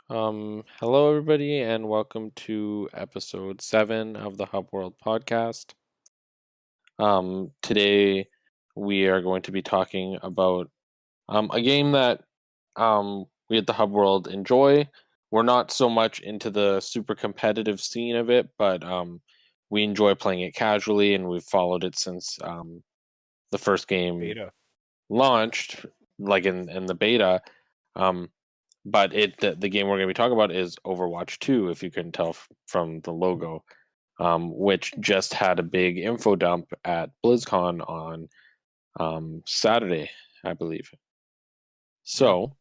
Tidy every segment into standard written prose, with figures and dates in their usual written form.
Hello everybody, and welcome to episode 7 of the Hub World podcast. Today we are going to be talking about a game that we at the Hub World enjoy. We're not so much into the super competitive scene of it, but we enjoy playing it casually, and we've followed it since the first game Beta. launched, like in the beta. Um, but the game we're going to be talking about is Overwatch 2, if you can tell from the logo, which just had a big info dump at BlizzCon on Saturday, I believe. So,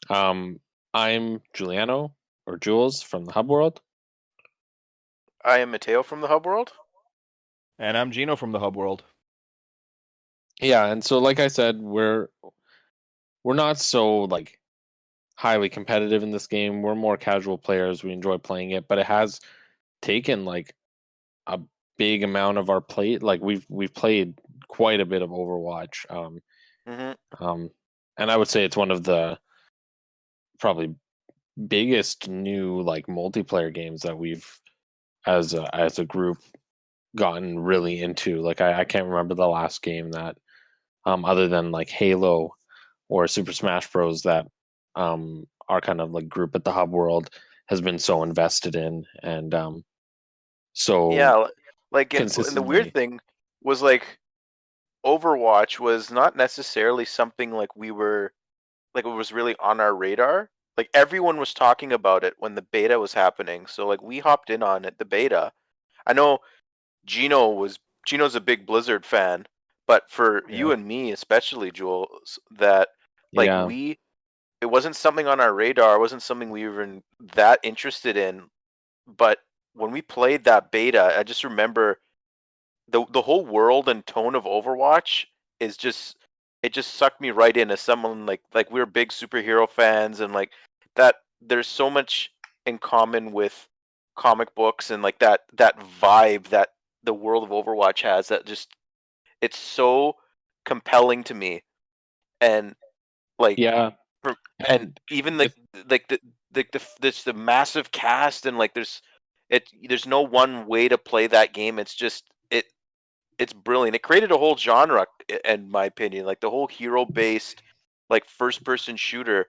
I'm Giuliano, or Jules, from the Hub World. I am Matteo from the Hub World. And I'm Gino from the Hub World. Yeah, and so like I said, we're not so like highly competitive in this game. We're more casual players. We enjoy playing it, but it has taken like a big amount of our plate. Like we've played quite a bit of Overwatch. And I would say it's one of the probably biggest new like multiplayer games that we've as a group gotten really into. Like I can't remember the last game that other than like Halo or Super Smash Bros that our kind of like group at the Hub World has been so invested in. And so yeah, like and the consistently. weird thing was like Overwatch was not necessarily something like we were like it was really on our radar. Like everyone was talking about it when the beta was happening. So like we hopped in on it, the beta. I know Gino's a big Blizzard fan, but for you and me especially, Jules, that like it wasn't something on our radar, it wasn't something we were that interested in. But when we played that beta, I just remember the whole world and tone of Overwatch is just it just sucked me right in as someone like we're big superhero fans, and like that there's so much in common with comic books and like that vibe that the world of Overwatch has, that just it's so compelling to me. And like and even the massive cast, and like there's no one way to play that game. It's just it's brilliant. It created a whole genre, in my opinion. Like the whole hero based like first person shooter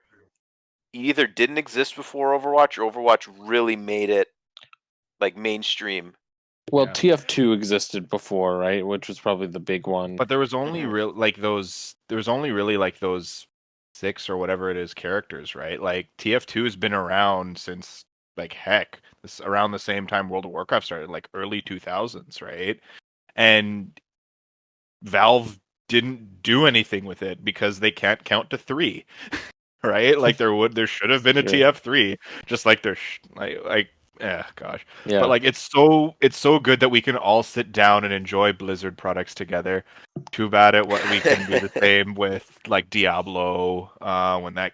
either didn't exist before Overwatch, or Overwatch really made it like mainstream. Well, TF2 existed before, right? Which was probably the big one. But there was only really like those 6 or whatever it is characters, right? Like TF2 has been around since like heck, around the same time World of Warcraft started, like early 2000s, right? And Valve didn't do anything with it because they can't count to 3. Right? Like there should have been a TF3, just like gosh. Yeah. But like it's so good that we can all sit down and enjoy Blizzard products together. Too bad we can do the same with like Diablo. When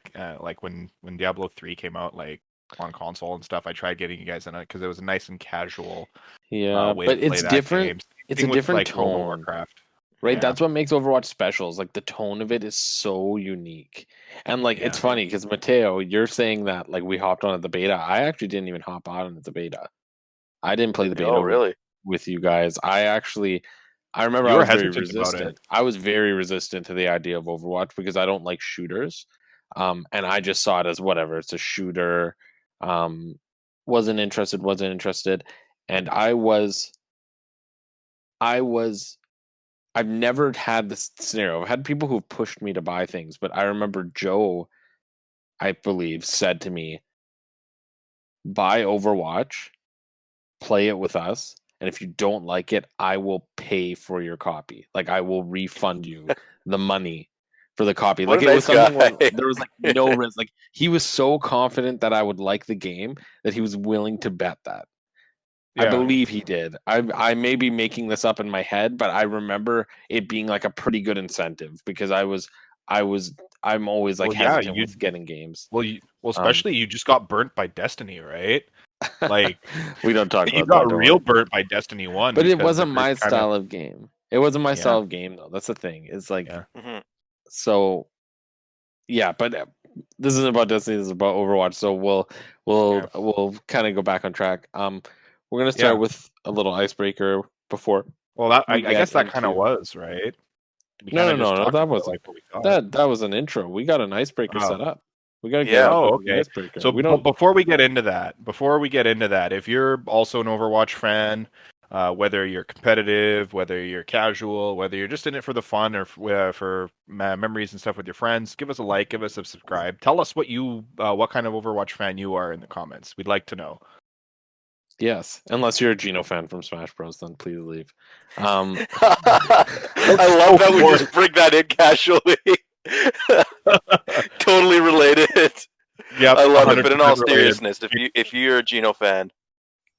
Diablo 3 came out, like on console and stuff, I tried getting you guys in it because it was a nice and casual way but to play it's that different. game. It's a different like, tone. World of Warcraft. Right, that's what makes Overwatch special. Is like the tone of it is so unique, and like it's funny because Matteo, you're saying that like we hopped on at the beta. I actually didn't even hop on at the beta. I didn't play the beta with you guys. I remember I was very resistant. I was very resistant to the idea of Overwatch because I don't like shooters, and I just saw it as whatever. It's a shooter. Wasn't interested, and I've never had this scenario. I've had people who've pushed me to buy things, but I remember Joe, I believe, said to me, buy Overwatch, play it with us, and if you don't like it, I will pay for your copy. Like, I will refund you the money for the copy. Like, it was something where there was, like, no risk. Like, he was so confident that I would like the game that he was willing to bet that. I believe he did. I may be making this up in my head, but I remember it being like a pretty good incentive because I'm always like hesitant with getting games. Well, especially you just got burnt by Destiny, right? Like we don't talk about you got real burnt by Destiny 1. But it wasn't my style of game. It wasn't my style of game though. That's the thing. It's like so yeah, but this isn't about Destiny. This is about Overwatch. So we'll Yeah. we'll kind of go back on track. We're gonna Yeah. start with a little icebreaker before Well, that I we guess get that kind of into. was right. We kind No, no, of just no, no. talked That about wasn't. like what we thought. That was an intro. We got an icebreaker Oh. set up. We gotta get Yeah. into Oh, the okay. icebreaker. So We don't. before we get into that, if you're also an Overwatch fan, whether you're competitive, whether you're casual, whether you're just in it for the fun or for memories and stuff with your friends, give us a like, give us a subscribe. Tell us what kind of Overwatch fan you are in the comments. We'd like to know. Yes, unless you're a Gino fan from Smash Bros, then please leave. I love that we just bring that in casually. Totally related. Yep, I love it. But in all 100% related. seriousness, if you're a Gino fan,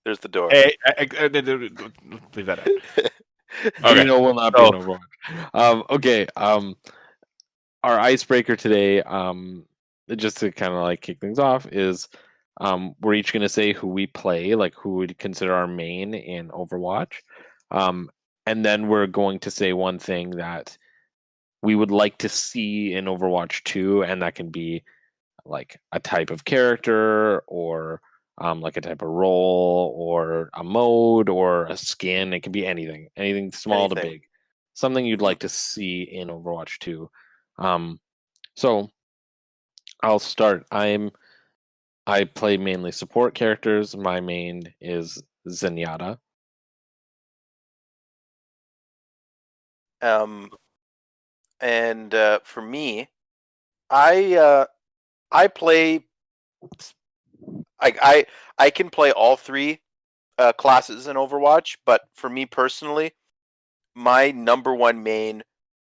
there's the door. Hey, leave that out. Okay. Gino will not be an Overwatch. Okay. Our icebreaker today, just to kind of like kick things off, is we're each going to say who we play, like who would consider our main in Overwatch, and then we're going to say one thing that we would like to see in Overwatch 2, and that can be like a type of character or like a type of role or a mode or a skin. It can be anything small to Anything. big, something you'd like to see in Overwatch 2. So I'll start. I play mainly support characters. My main is Zenyatta. And for me, I play I can play all three classes in Overwatch, but for me personally, my number one main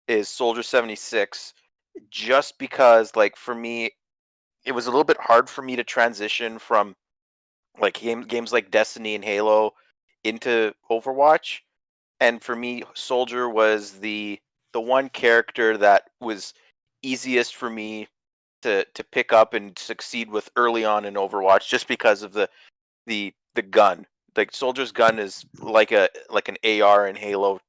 is Soldier 76, just because like for me, it was a little bit hard for me to transition from like games like Destiny and Halo into Overwatch, and for me, Soldier was the one character that was easiest for me to pick up and succeed with early on in Overwatch, just because of the gun. Like Soldier's gun is like an AR in Halo.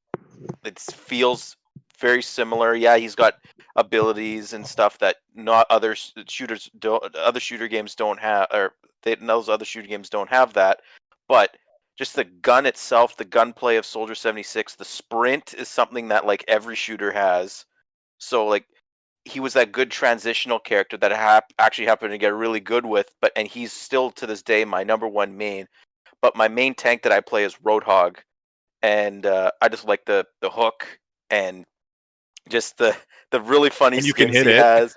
It feels very similar. Yeah, he's got abilities and stuff that not other shooters don't. Other shooter games don't have, or those other shooter games don't have that. But just the gun itself, the gunplay of Soldier 76, the sprint is something that like every shooter has. So like he was that good transitional character that actually happened to get really good with, and he's still to this day my number one main. But my main tank that I play is Roadhog, and I just like the hook and just the really funny And you can skins hit he it. has.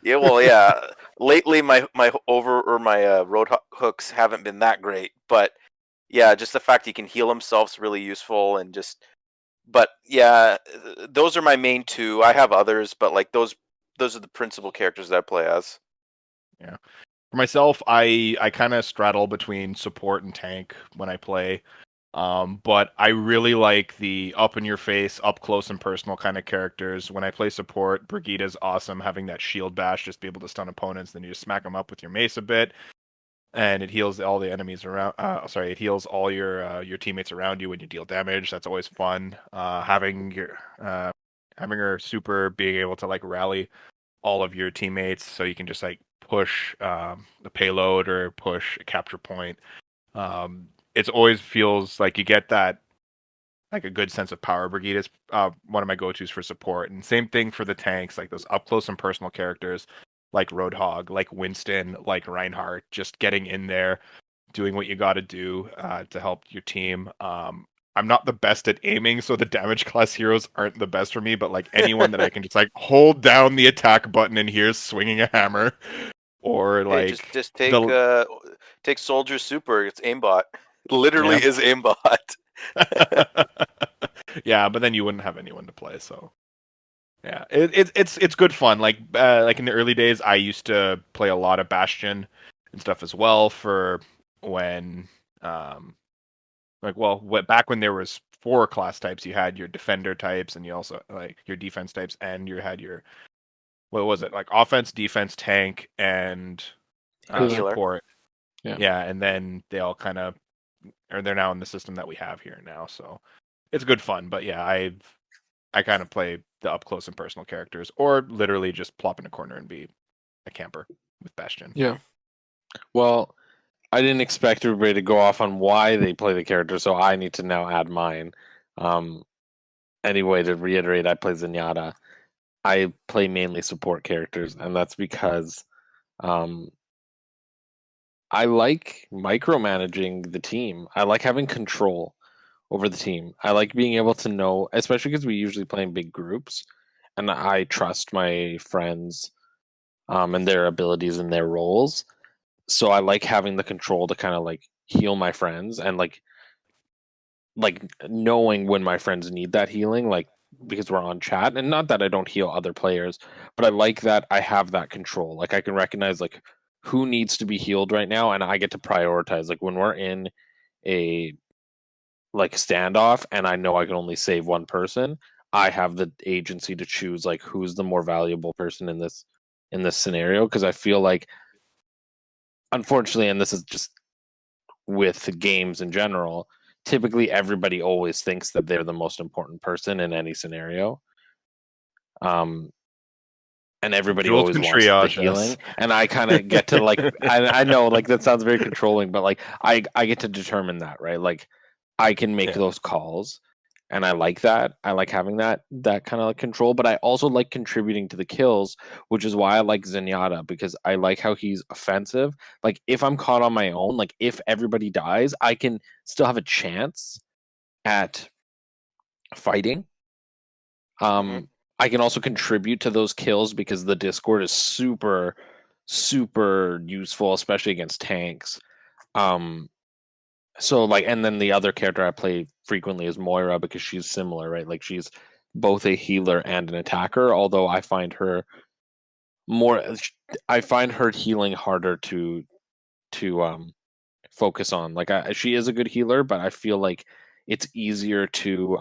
Yeah, well, yeah. Lately, my road hooks haven't been that great, but yeah, just the fact he can heal himself is really useful, and just. But yeah, those are my main two. I have others, but like those are the principal characters that I play as. Yeah. For myself, I kind of straddle between support and tank when I play. But I really like the up in your face, up close and personal kind of characters. When I play support, Brigida's awesome, having that shield bash, just be able to stun opponents, then you just smack them up with your mace a bit, and it heals all the enemies around. It heals all your teammates around you when you deal damage. That's always fun. Having her super, being able to like rally all of your teammates, so you can just like push the payload or push a capture point. It always feels like you get that like a good sense of power. Brigade is one of my go-tos for support, and same thing for the tanks, like those up close and personal characters like Roadhog, like Winston, like Reinhardt, just getting in there, doing what you got to do to help your team. I'm not the best at aiming, so the damage class heroes aren't the best for me, but like anyone that I can just like hold down the attack button and here's swinging a hammer, or like Hey, just take Soldier Super. It's aimbot. Literally Yeah. is aimbot. Yeah, but then you wouldn't have anyone to play, so yeah, it's good fun. Like in the early days, I used to play a lot of Bastion and stuff as well. For when back when there was four class types, you had your defender types, and you also like your defense types, and you had your what was it, like offense, defense, tank, and Healer. support. Yeah. And then they all kind of, or they're now in the system that we have here now. So it's good fun. But yeah, I kind of play the up close and personal characters, or literally just plop in a corner and be a camper with Bastion. Yeah. Well, I didn't expect everybody to go off on why they play the character, so I need to now add mine. Anyway, to reiterate, I play Zenyatta. I play mainly support characters, and that's because I like micromanaging the team. I like having control over the team. I like being able to know, especially because we usually play in big groups, and I trust my friends and their abilities and their roles. So I like having the control to kind of like heal my friends and like knowing when my friends need that healing, like because we're on chat. And not that I don't heal other players, but I like that I have that control. Like I can recognize like who needs to be healed right now, and I get to prioritize. Like when we're in a like standoff and I know I can only save one person, I have the agency to choose like who's the more valuable person in this scenario, because I feel like unfortunately, and this is just with games in general, typically everybody always thinks that they're the most important person in any scenario. And everybody Jules always can wants the triage healing. us. And I kind of get to like I know like that sounds very controlling, but like I get to determine that, right? Like I can make Yeah. those calls, and I like that. I like having that kind of like control, but I also like contributing to the kills, which is why I like Zenyatta, because I like how he's offensive. Like if I'm caught on my own, like if everybody dies, I can still have a chance at fighting. I can also contribute to those kills because the Discord is super super useful, especially against tanks. Um So like, and then the other character I play frequently is Moira, because she's similar, right? Like she's both a healer and an attacker. Although more, I find her healing harder to focus on. Like she is a good healer, but I feel like it's easier to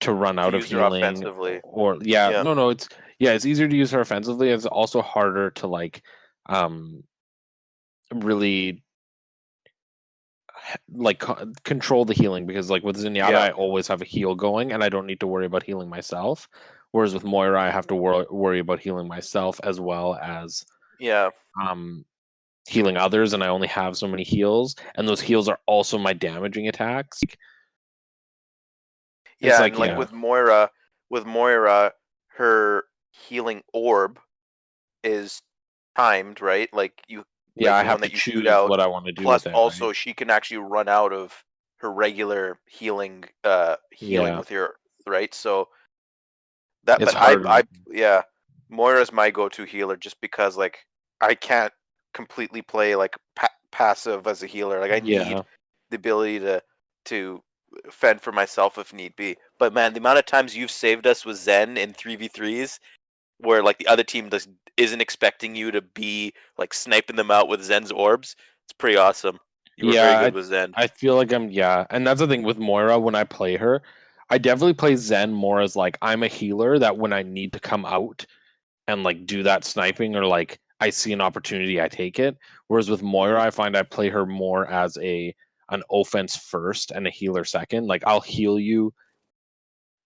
run To out of use her healing, offensively. or yeah, Yeah. no, it's easier to use her offensively. It's also harder to like um really like control the healing, because like with Zenyatta Yeah. I always have a heal going and I don't need to worry about healing myself, whereas with Moira I have to worry about healing myself as well as Yeah. um healing others, and I only have so many heals, and those heals are also my damaging attacks. It's Yeah, like and like yeah, with Moira, her healing orb is timed, right? yeah, Like I the have one to that you shoot choose out. what I want to do Plus with it, right? also she can actually run out of her regular healing Yeah, with your right. So that it's but I harder. I yeah, Moira's my go-to healer just because like I can't completely play like passive as a healer. Like I need Yeah, the ability to fend for myself if need be. But man, the amount of times you've saved us with Zen in 3v3s where like the other team just isn't expecting you to be like sniping them out with Zen's orbs, it's pretty awesome. You were very yeah, good with Zen. I feel like yeah, and that's the thing with Moira. When I play her, I definitely play Zen more as like I'm a healer that when I need to come out and like do that sniping, or like I see an opportunity, I take it. Whereas with Moira, Hmm. I find I play her more as an offense first and a healer second. Like I'll heal you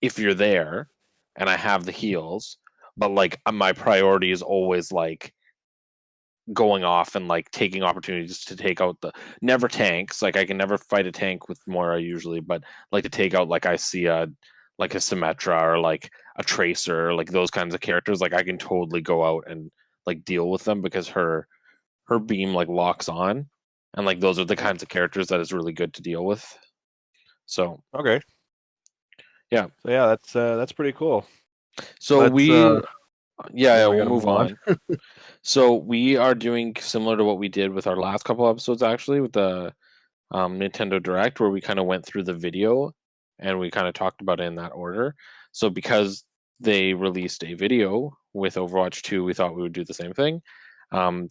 if you're there and I have the heals, but like my priority is always like going off and like taking opportunities to take out the never tanks. Like I can never fight a tank with Moira usually, but like to take out like I see a like a Symmetra or like a Tracer, like those kinds of characters, like I can totally go out and like deal with them because her beam like locks on, and like those are the Hmm. kinds of characters that is really good to deal with. So Okay. yeah. So yeah, that's pretty cool. So Let's yeah, we we'll gotta move move on. on. So we are doing similar to what we did with our last couple episodes, actually, with the Nintendo Direct, where we kind of went through the video and we kind of talked about it in that order. So because they released a video with Overwatch 2, we thought we would do the same thing. Um,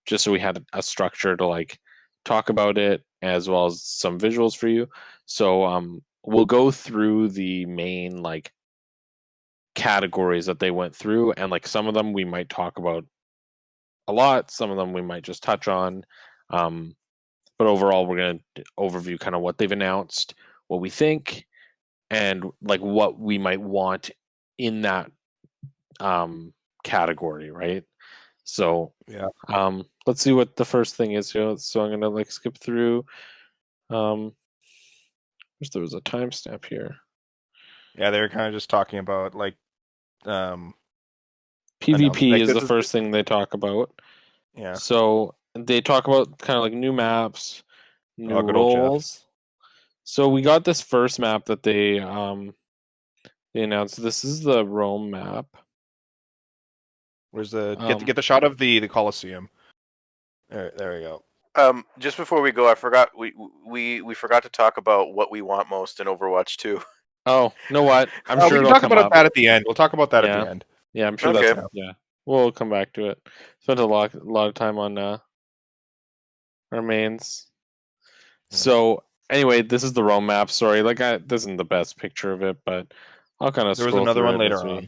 just so we had a structure to like talk about it as well as some visuals for you. So we'll go through the main like categories that they went through, and like some of them we might talk about a lot, some of them we might just touch on. Um, but overall, we're going to overview kind of what they've announced, what we think, and like what we might want in that um, category, right? So Yeah. let's see what the first thing is here. So I'm gonna like skip through. There was a timestamp here. Yeah, they were kind of just talking about like PvP like, is this the first thing they talk about. Yeah. So they talk about kind of like new maps, new good old Jeff. roles. So we got this first map that they announced. This is the Rome map. Where's the get the shot of the Colosseum? There we go. Just before we go, I forgot we forgot to talk about what we want most in Overwatch 2. Oh, you know what? I'm we sure can it'll talk come about up. that at the end. We'll talk about that at the end. Yeah, I'm sure Okay. that's yeah. We'll come back to it. Spent a lot of time on our mains. So anyway, this is the Rome map. Sorry, like this isn't the best picture of it, but I'll kind of There was scroll another through one it later as we. on.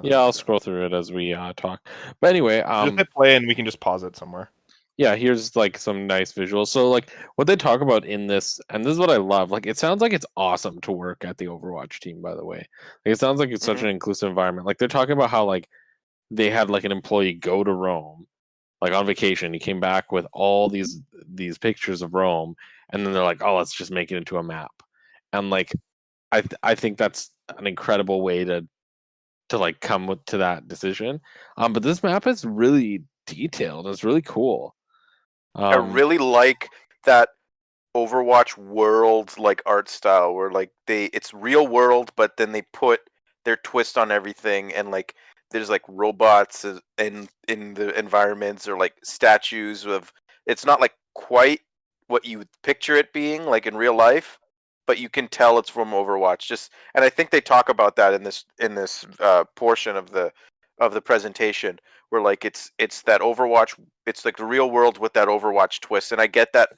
Yeah, I'll scroll through it as we talk. But anyway, just hit play and we can just pause it somewhere. Yeah, here's like some nice visuals. So like what they talk about in this, and this is what I love. Like it sounds like it's awesome to work at the Overwatch team. By the way, like it sounds like it's such an inclusive environment. Like they're talking about how like they had like an employee go to Rome, like on vacation. He came back with all these pictures of Rome, and then they're like, oh, let's just make it into a map. And like I think that's an incredible way to like come to that decision. But this map is really detailed. It's really cool. I really like that Overwatch world like art style where like it's real world, but then they put their twist on everything, and like there's like robots in the environments, or like statues of. It's not like quite what you would picture it being like in real life, but you can tell it's from Overwatch. And I think they talk about that in this portion of the presentation, where like it's that Overwatch. It's like the real world with that Overwatch twist, and I get that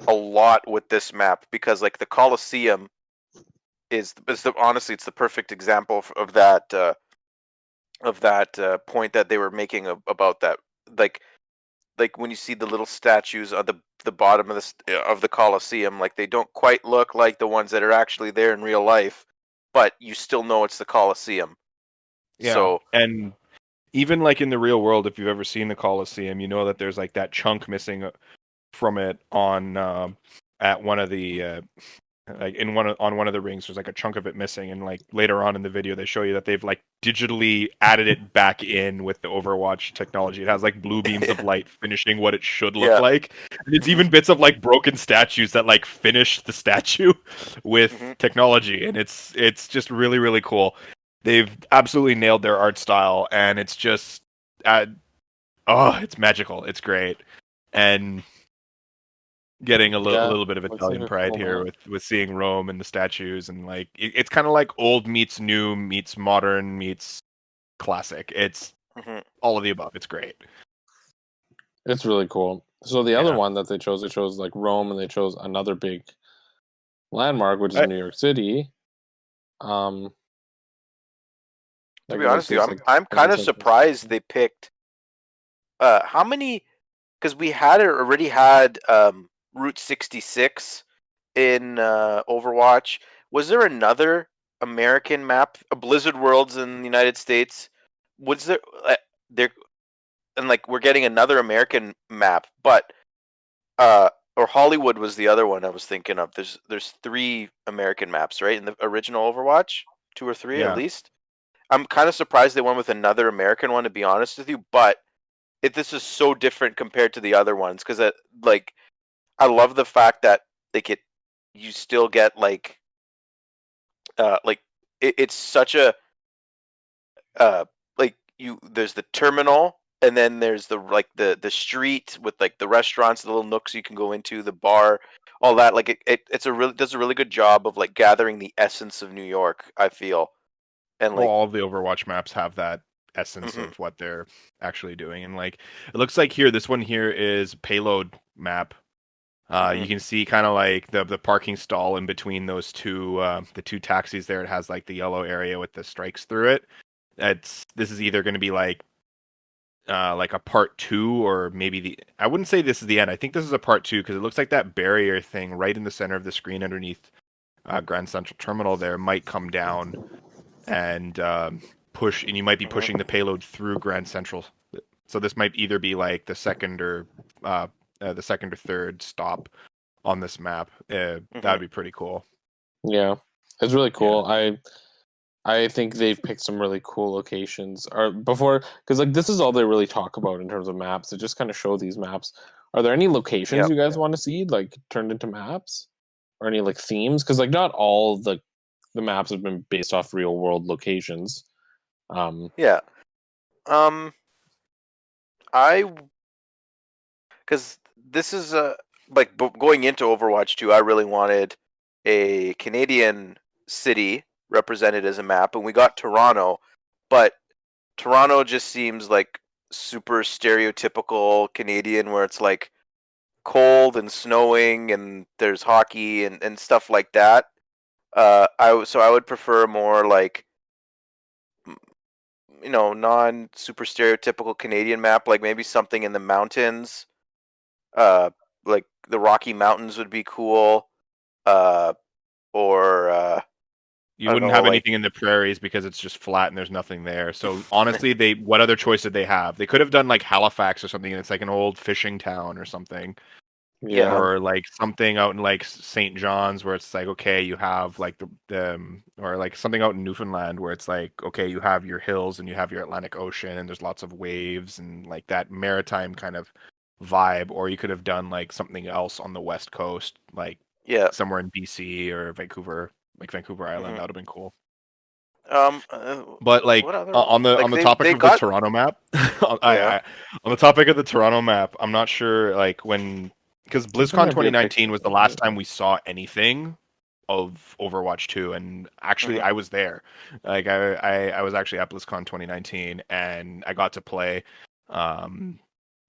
a lot with this map, because like the Colosseum is honestly it's the perfect example of that point that they were making about that, like when you see the little statues on the bottom of the Colosseum, like they don't quite look like the ones that are actually there in real life, but you still know it's the Colosseum. Yeah, so and even like in the real world, if you've ever seen the Colosseum, you know that there's like that chunk missing from it on at one of the like on one of the rings. There's like a chunk of it missing, and like later on in the video they show you that they've like digitally added it back in with the Overwatch technology. It has like blue beams of light finishing what it should look like, and it's even bits of like broken statues that like finish the statue with technology, and it's just really, really cool. They've absolutely nailed their art style, and it's just it's magical. It's great. And getting a little bit of Italian pride here with seeing Rome and the statues, and like it's kind of like old meets new meets modern meets classic. It's all of the above. It's great. It's really cool. So the other one that they chose like Rome, and they chose another big landmark, which is New York City. To be honest with you, I'm kind of surprised they picked how many, because we already had Route 66 in Overwatch. Was there another American map, Blizzard Worlds in the United States? Was there and like we're getting another American map, but or Hollywood was the other one I was thinking of. There's 3 American maps, right, in the original Overwatch, 2 or 3 at least. I'm kind of surprised they went with another American one, to be honest with you, but this is so different compared to the other ones, because like I love the fact that you still get like it's such a like there's the terminal, and then there's the street with like the restaurants, the little nooks you can go into, the bar, all that. Like does a really good job of like gathering the essence of New York, I feel. And like all of the Overwatch maps have that essence of what they're actually doing, and like it looks like here, this one here is payload map. You can see kind of like the parking stall in between those two the 2 taxis there. It has like the yellow area with the strikes through it. This is either going to be like a part 2, or maybe I wouldn't say this is the end. I think this is a part 2, because it looks like that barrier thing right in the center of the screen underneath Grand Central Terminal there might come down and you might be pushing the payload through Grand Central. So this might either be like the second or third stop on this map. That'd be pretty cool. Yeah, it's really cool. I think they've picked some really cool locations. Or before, because like this is all they really talk about in terms of maps. They just kind of show these maps. Are there any locations you guys want to see like turned into maps, or any like themes? Because like not all the maps have been based off real world locations. Yeah. Because this is like going into Overwatch 2, I really wanted a Canadian city represented as a map, and we got Toronto, but Toronto just seems like super stereotypical Canadian, where it's like cold and snowing and there's hockey and stuff like that. I would prefer more like, non super stereotypical Canadian map, like maybe something in the mountains. Like the Rocky Mountains would be cool. Or you wouldn't have anything in the prairies because it's just flat and there's nothing there. So honestly, what other choice did they have? They could have done like Halifax or something, and it's like an old fishing town or something. Yeah. Or like something out in like St. John's where it's like, okay, you have like or like something out in Newfoundland where it's like, okay, you have your hills and you have your Atlantic Ocean and there's lots of waves and like that maritime kind of vibe. Or you could have done like something else on the West Coast, like somewhere in BC or Vancouver, like Vancouver Island. That would have been cool. But like on the topic of the Toronto map, on the topic of the Toronto map, I'm not sure like because BlizzCon 2019 was the last time we saw anything of Overwatch 2, and actually I was there. Like I was actually at BlizzCon 2019, and I got to play the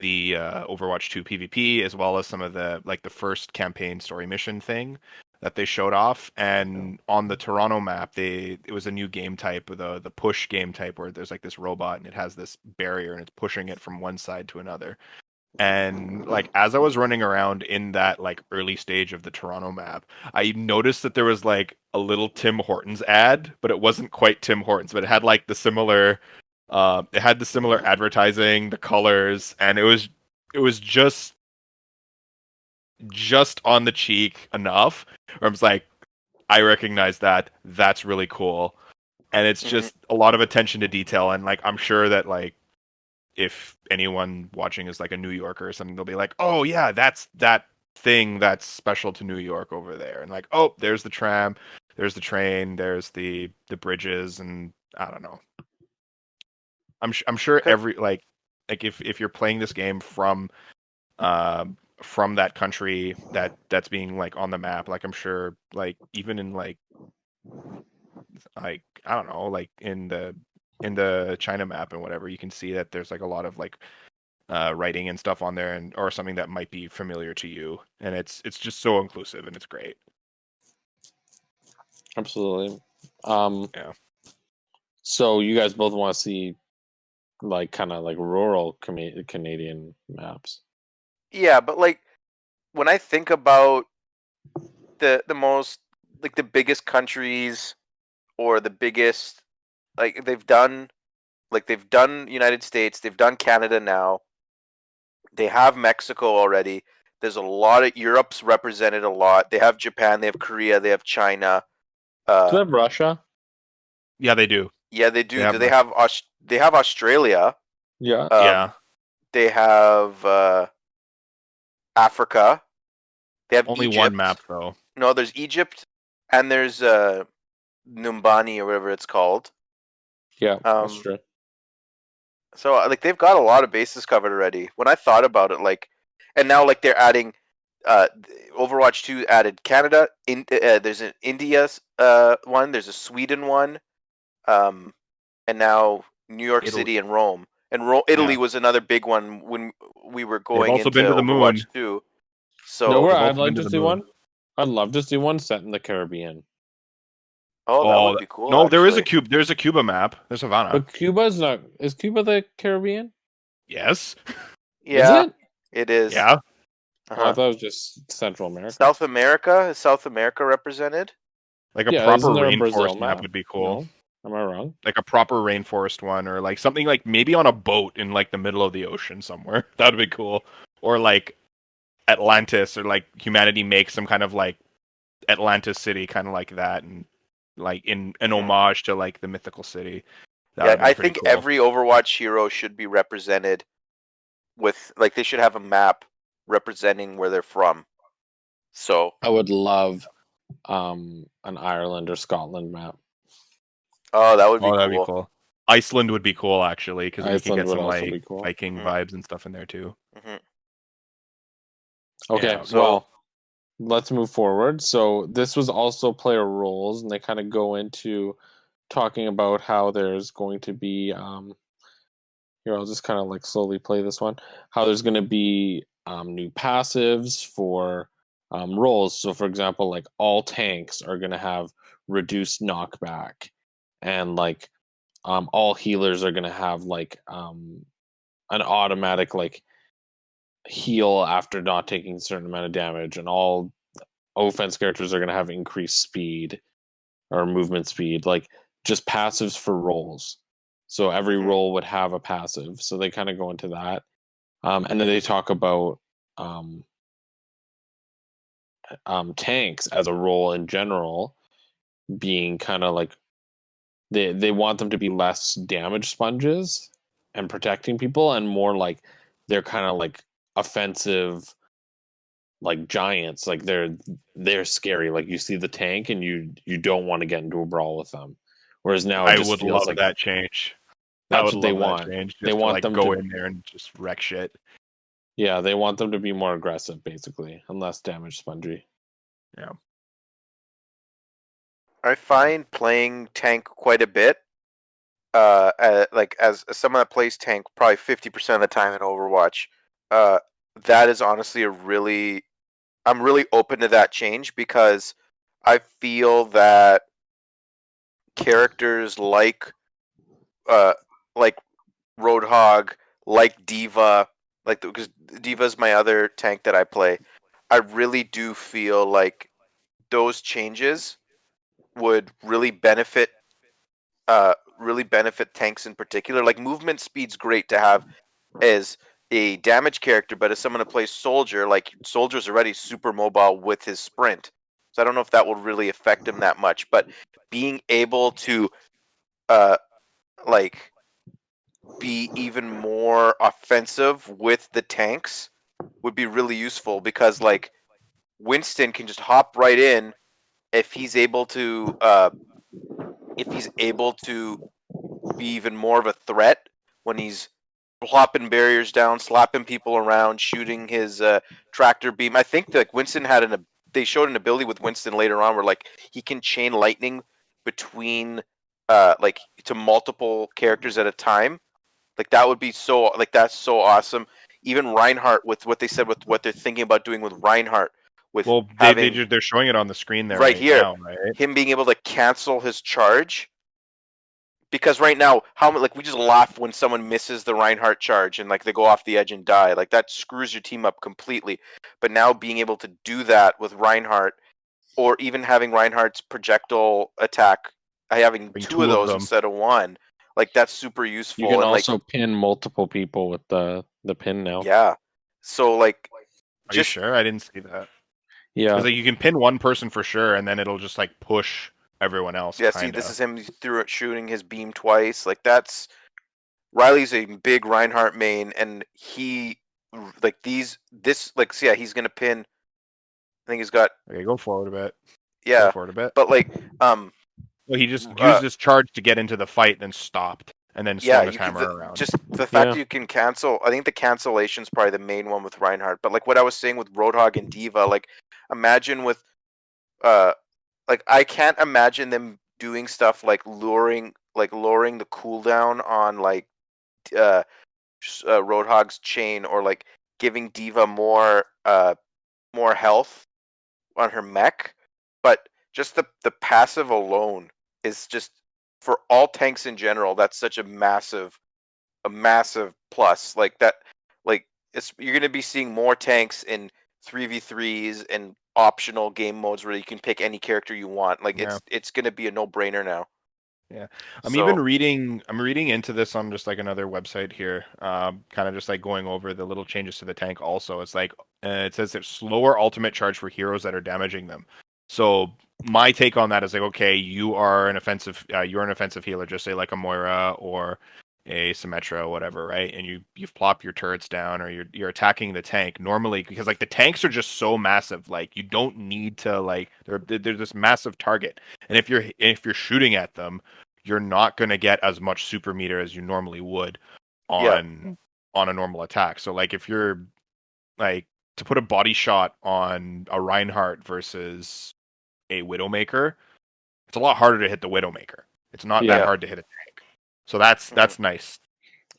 Overwatch 2 PvP as well as some of the like the first campaign story mission thing that they showed off. And on the Toronto map, it was a new game type, the push game type, where there's like this robot and it has this barrier and it's pushing it from one side to another. And like as I was running around in that like early stage of the Toronto map, I noticed that there was like a little Tim Hortons ad, but it wasn't quite Tim Hortons, but it had like the similar advertising, the colors, and it was just on the cheek enough where I was like, I recognize that. That's really cool. And it's just a lot of attention to detail, and like I'm sure that like if anyone watching is like a New Yorker or something, they'll be like, oh yeah, that's that thing that's special to New York over there. And like, oh, there's the tram, there's the train, there's the bridges, and I don't know. I'm sure every like if you're playing this game from that country that's being like on the map, like I'm sure like even in like I don't know, like in the China map and whatever, you can see that there's like a lot of like writing and stuff on there, and or something that might be familiar to you, and it's just so inclusive and it's great. Absolutely. So you guys both want to see like kind of like rural Canadian maps? Yeah, but like when I think about the most like the biggest countries or the biggest like they've done United States, they've done Canada now. They have Mexico already. There's a lot of Europe's represented a lot. They have Japan, they have Korea, they have China. Do they have Russia? Yeah, they do. Yeah, they do. They have Australia. Yeah. They have Africa. They have only Egypt. One map though. No, there's Egypt and there's Numbani or whatever it's called. Yeah, that's true. So like they've got a lot of bases covered already. When I thought about it, like, and now like they're adding, Overwatch 2 added Canada. There's an India's one. There's a Sweden one, and now New York City and Rome. And Italy was another big one when we were going into been to the Overwatch moon. 2. So you know where I'd like to see one? I'd love to see one set in the Caribbean. Oh, that would be cool. No, there is a Cuba. There's a Cuba map. There's Havana. But Cuba's not. Is Cuba the Caribbean? Yes. Yeah, is it? It is. Yeah. I thought it was just Central America. South America? Is South America represented? Like a proper rainforest map would be cool. Am I wrong? Like a proper rainforest one, or like something like maybe on a boat in like the middle of the ocean somewhere. That would be cool. Or like Atlantis, or like humanity makes some kind of like Atlantis city, kind of like that, and like in an homage to like the mythical city. That Yeah, would have I been pretty think cool. every Overwatch hero should be represented with, like, they should have a map representing where they're from. So, I would love an Ireland or Scotland map. oh, that would be Oh, that'd cool. be cool. Iceland would be cool actually, because we could Iceland get would some also like be cool. Viking Mhm. vibes and stuff in there too. hmm Okay, Yeah. So- well, let's move forward. So this was also player roles, and they kind of go into talking about how there's going to be here, I'll just kind of like slowly play this one. How there's going to be new passives for roles. So, for example, like all tanks are going to have reduced knockback, and like all healers are going to have like an automatic like heal after not taking a certain amount of damage, and all offense characters are going to have increased speed or movement speed, like just passives for roles. So every Mhm. role would have a passive. So they kind of go into that. And then they talk about um, tanks as a role in general being kind of like they want them to be less damage sponges and protecting people, and more like they're kind of like offensive, like giants. Like they're scary. Like you see the tank and you don't want to get into a brawl with them. Whereas now it I just would feels love like that change. I that's would what they love that want. change. They Just to want like them go to in there and just wreck shit. Yeah, they want them to be more aggressive, basically, and less damage spongy. Yeah. I find playing tank quite a bit. Like as someone that plays tank probably 50% of the time in Overwatch, that is honestly I'm really open to that change, because I feel that characters uh like Roadhog, like Diva, like because Diva's my other tank that I play. I really do feel like those changes would really benefit tanks in particular. Like movement speed's great to have as a damage character, but as someone who plays soldier, like soldier's already super mobile with his sprint. So I don't know if that will really affect him that much. But being able to uh like be even more offensive with the tanks would be really useful, because like Winston can just hop right in if he's able to be even more of a threat when he's plopping barriers down, slapping people around, shooting his tractor beam. I think that Winston they showed an ability with Winston later on where like he can chain lightning between like to multiple characters at a time. Like that would be that's so awesome. Even Reinhardt, with what they said, with what they're thinking about doing with Reinhardt, with Well, having they're showing it on the screen there right right here, now, right? him being able to cancel his charge. Because right now, like we just laugh when someone misses the Reinhardt charge and like they go off the edge and die. Like that screws your team up completely. But now being able to do that with Reinhardt, or even having Reinhardt's projectile attack, having Having two of two of those them. instead of one, like that's super useful. You can and also pin multiple people with the pin now. yeah, so like Are you just sure? I didn't see that. Yeah, Because like you can pin one person for sure, and then it'll just like push everyone else. yeah. See, Kinda. this is him through it, shooting his beam twice. Like that's Riley's a big Reinhardt main, and he like this like so yeah, he's gonna pin. I think he's got Okay, go forward a bit. Go yeah, forward a bit. but like Well, he just uh used his charge to get into the fight, then stopped, and then yeah, swung his you could hammer around. just the fact Yeah. that you can cancel. I think the cancellation's probably the main one with Reinhardt. But like what I was saying with Roadhog and Diva, like imagine with uh like I can't imagine them doing stuff like lowering the cooldown on like uh, Roadhog's chain, or like giving Diva more health on her mech, but just the passive alone is just, for all tanks in general, that's such a massive plus. Like that, like you're going to be seeing more tanks in 3v3s and optional game modes where you can pick any character you want. Like Yeah. it's going to be a no-brainer now. Yeah, I'm So reading into this on just like another website here, kind of just like going over the little changes to the tank. Also, it's like it says there's slower ultimate charge for heroes that are damaging them. So my take on that is like, okay, you're an offensive healer, just say like a Moira or a Symmetra or whatever, right? And you've plopped your turrets down, or you're attacking the tank normally, because like the tanks are just so massive, like you don't need to, like, they're this massive target, and if you're shooting at them, you're not going to get as much super meter as you normally would yeah, on a normal attack. So like if you're like to put a body shot on a Reinhardt versus a Widowmaker, it's a lot harder to hit the Widowmaker. It's not that Yeah. hard to hit a tank. So that's nice.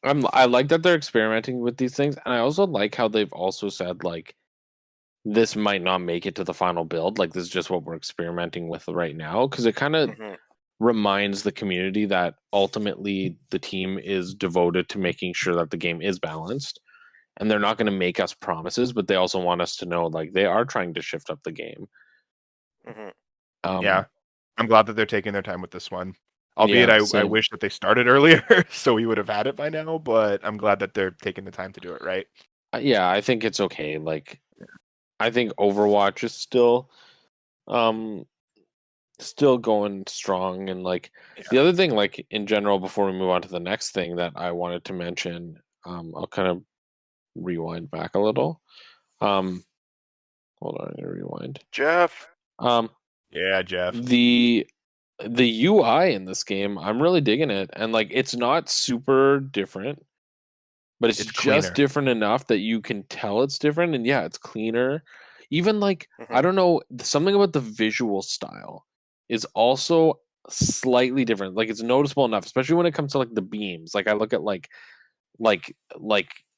I like that they're experimenting with these things, and I also like how they've also said like this might not make it to the final build. Like this is just what we're experimenting with right now, because it kind of mhm, reminds the community that ultimately the team is devoted to making sure that the game is balanced, and they're not going to make us promises, but they also want us to know like they are trying to shift up the game. mhm. Yeah. I'm glad that they're taking their time with this one. Yeah, Albeit I same. wish that they started earlier so we would have had it by now, but I'm glad that they're taking the time to do it right. Yeah, I think it's okay. Like, I think Overwatch is um still going strong, and like the other thing, like in general, before we move on to the next thing that I wanted to mention, I'll kind of rewind back a little. Hold on, I'm gonna rewind. Jeff. Um, Yeah, Jeff. the UI in this game, I'm really digging it, and like it's not super different, but it's It's just cleaner. different enough that you can tell it's different, and yeah, it's cleaner. Even like I Mhm. don't know, something about the visual style is also slightly different. Like it's noticeable enough, especially when it comes to like the beams. Like I look at like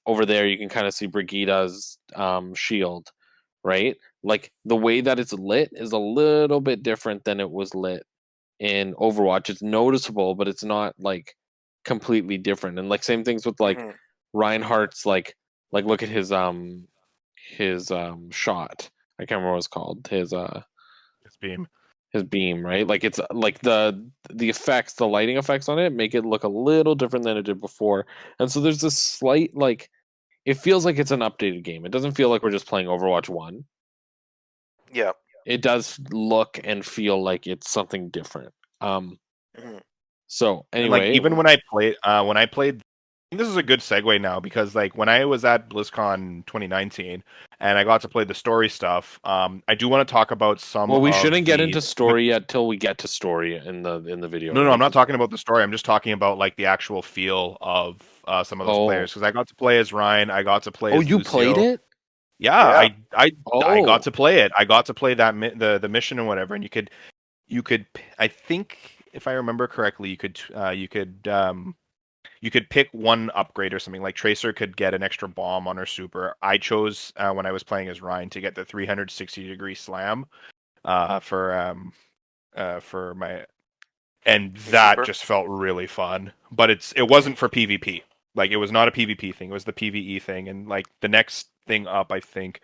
over there, you can kind of see Brigida's shield, right? Like the way that it's lit is a little bit different than it was lit in Overwatch. It's noticeable, but it's not like completely different. And like same things with like Mhm. Reinhardt's like look at his shot. I can't remember what it's called. It's beam. His beam, right? Like it's like the effects, the lighting effects on it make it look a little different than it did before. And so there's this slight like it feels like it's an updated game. It doesn't feel like we're just playing Overwatch 1. Yeah. It does look and feel like it's something different. Mhm. So And like anyway, even when I played, I think this is a good segue now, because like when I was at BlizzCon 2019 and I got to play the story stuff, I do want to talk about some well, we of shouldn't get into story yet till we get to story in the video, No, right? I'm not talking about the story. I'm just talking about like the actual feel of some of those Oh, players, because I got to play as Ryan, I got to play oh, as you played Lucio. it? Yeah, Yeah. I got Oh, to play it. I got to play that the mission and whatever, and you could I think, if I remember correctly, you could pick one upgrade or something. Like Tracer could get an extra bomb on her super. I chose when I was playing as Ryan to get the 360-degree slam for my, and Your that super. just felt really fun. But it wasn't for PvP. Like it was not a PvP thing. It was the PvE thing. And like the next thing up, I think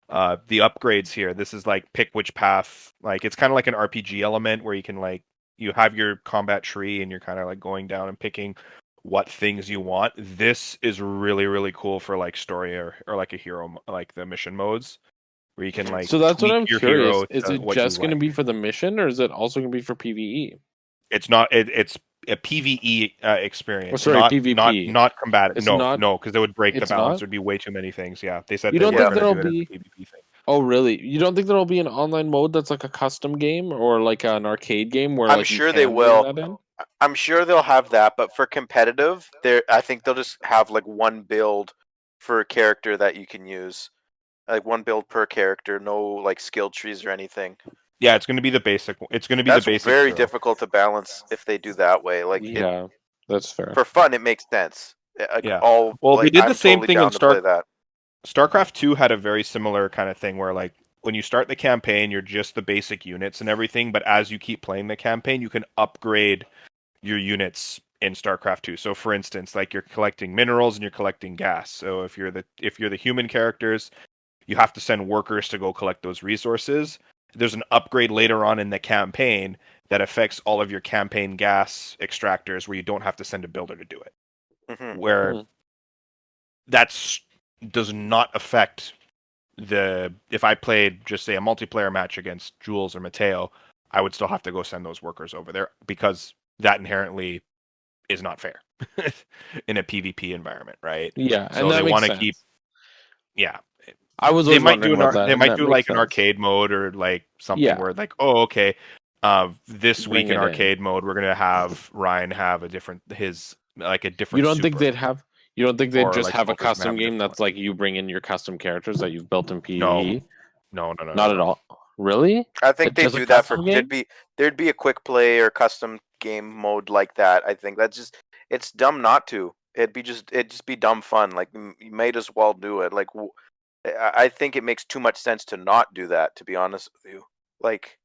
the upgrades here. This is like pick which path. Like it's kind of like an RPG element where you can like you have your combat tree and you're kind of like going down and picking what things you want. This is really really cool for like story or like a hero, like the mission modes where you can Mhm. like so that's what tweak I'm your curious. hero Is to it what you just going to like. be for the mission, or is it also going to be for PVE? It's not. It's a PVE Oh, experience, sorry, PvP. not combative. It's No, not. no, because it would break the It's balance. not. There'd be way too many things. Yeah, they said You they don't weren't think Yeah. going to there'll do it as be? a PvP thing. Oh, really? You don't think there'll be an online mode that's like a custom game or like an arcade game where I'm like you sure they can bring will. that in? I'm sure they'll have that, but for competitive, I think they'll just have like one build for a character that you can use. Like one build per character, no like skill trees or anything. Yeah, it's going to be the basic. It's going to be the That's basic very hero. difficult to balance if they do that way. Like it Yeah, that's fair. for fun, it makes sense. Like Yeah. all Well, they like did the I'm same totally thing in down to play that. StarCraft 2 had a very similar kind of thing where like when you start the campaign, you're just the basic units and everything, but as you keep playing the campaign, you can upgrade your units in StarCraft 2. So for instance, like you're collecting minerals and you're collecting gas. So if you're the human characters, you have to send workers to go collect those resources. There's an upgrade later on in the campaign that affects all of your campaign gas extractors where you don't have to send a builder to do it. Mhm. Where that's does not affect if I played just say a multiplayer match against Gules or Matteo, I would still have to go send those workers over there because that inherently is not fair in a PvP environment, right? Yeah, So and they that makes want to sense. keep, yeah. I was They always might do wondering about that, they and might that do makes like an sense. arcade mode or like something Yeah. where like, oh, okay, this Bring week in it in. arcade mode we're gonna have Ryan have a different You different don't think super, they'd have? You don't think they'd or just like have a Smoker's gonna custom have a game different that's like you bring in your custom characters that you've built in No. PvE? No. Not at all. Really? I think It's they just a do that for custom game? there'd be a quick play or custom game mode like that. I think that's just it's dumb not to. It'd just be dumb fun. Like you might as well do it. Like I think it makes too much sense to not do that. To be honest with you, like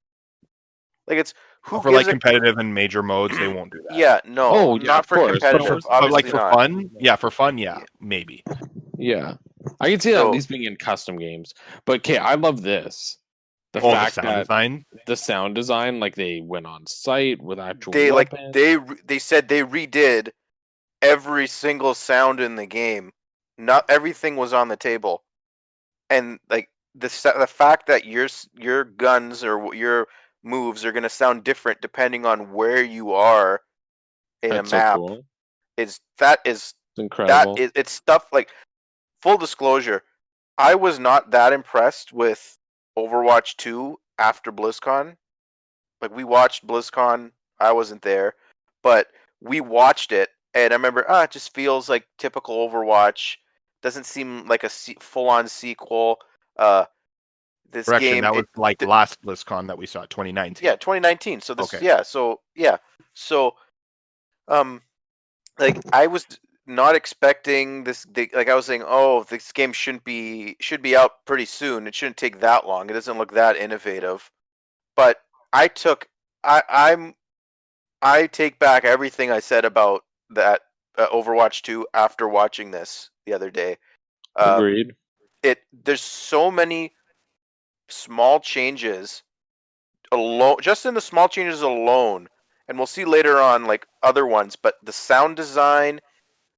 it's who for like gives a competitive and major modes, they won't do that. yeah no Oh, yeah, not of for course. But competitive But like obviously for not. fun, Yeah. maybe. Yeah. I can see that at So least being in custom games. But okay, I love this. The Oh, the fact sound that design. the sound design, like they went on site with actual they like weapons. they said they redid every single sound in the game. Not everything was on the table, and like the fact that your guns or your moves are going to sound different depending on where you are in a That's so map cool. is It's incredible. it's stuff like full disclosure. I was not that impressed with Overwatch 2 after BlizzCon. Like we watched BlizzCon, I wasn't there, but we watched it, and I remember, it just feels like typical Overwatch. Doesn't seem like a full-on sequel. Uh, this Correction, game, that was like last BlizzCon that we saw, 2019. yeah, 2019. So this, Okay. yeah, so um, like I was not expecting this. Like I was saying, oh, this game should be out pretty soon. It shouldn't take that long. It doesn't look that innovative. But I took, I'm I take back everything I said about that Overwatch 2 after watching this the other day. Agreed. There's so many small changes alone, just in the small changes alone, and we'll see later on like other ones. But the sound design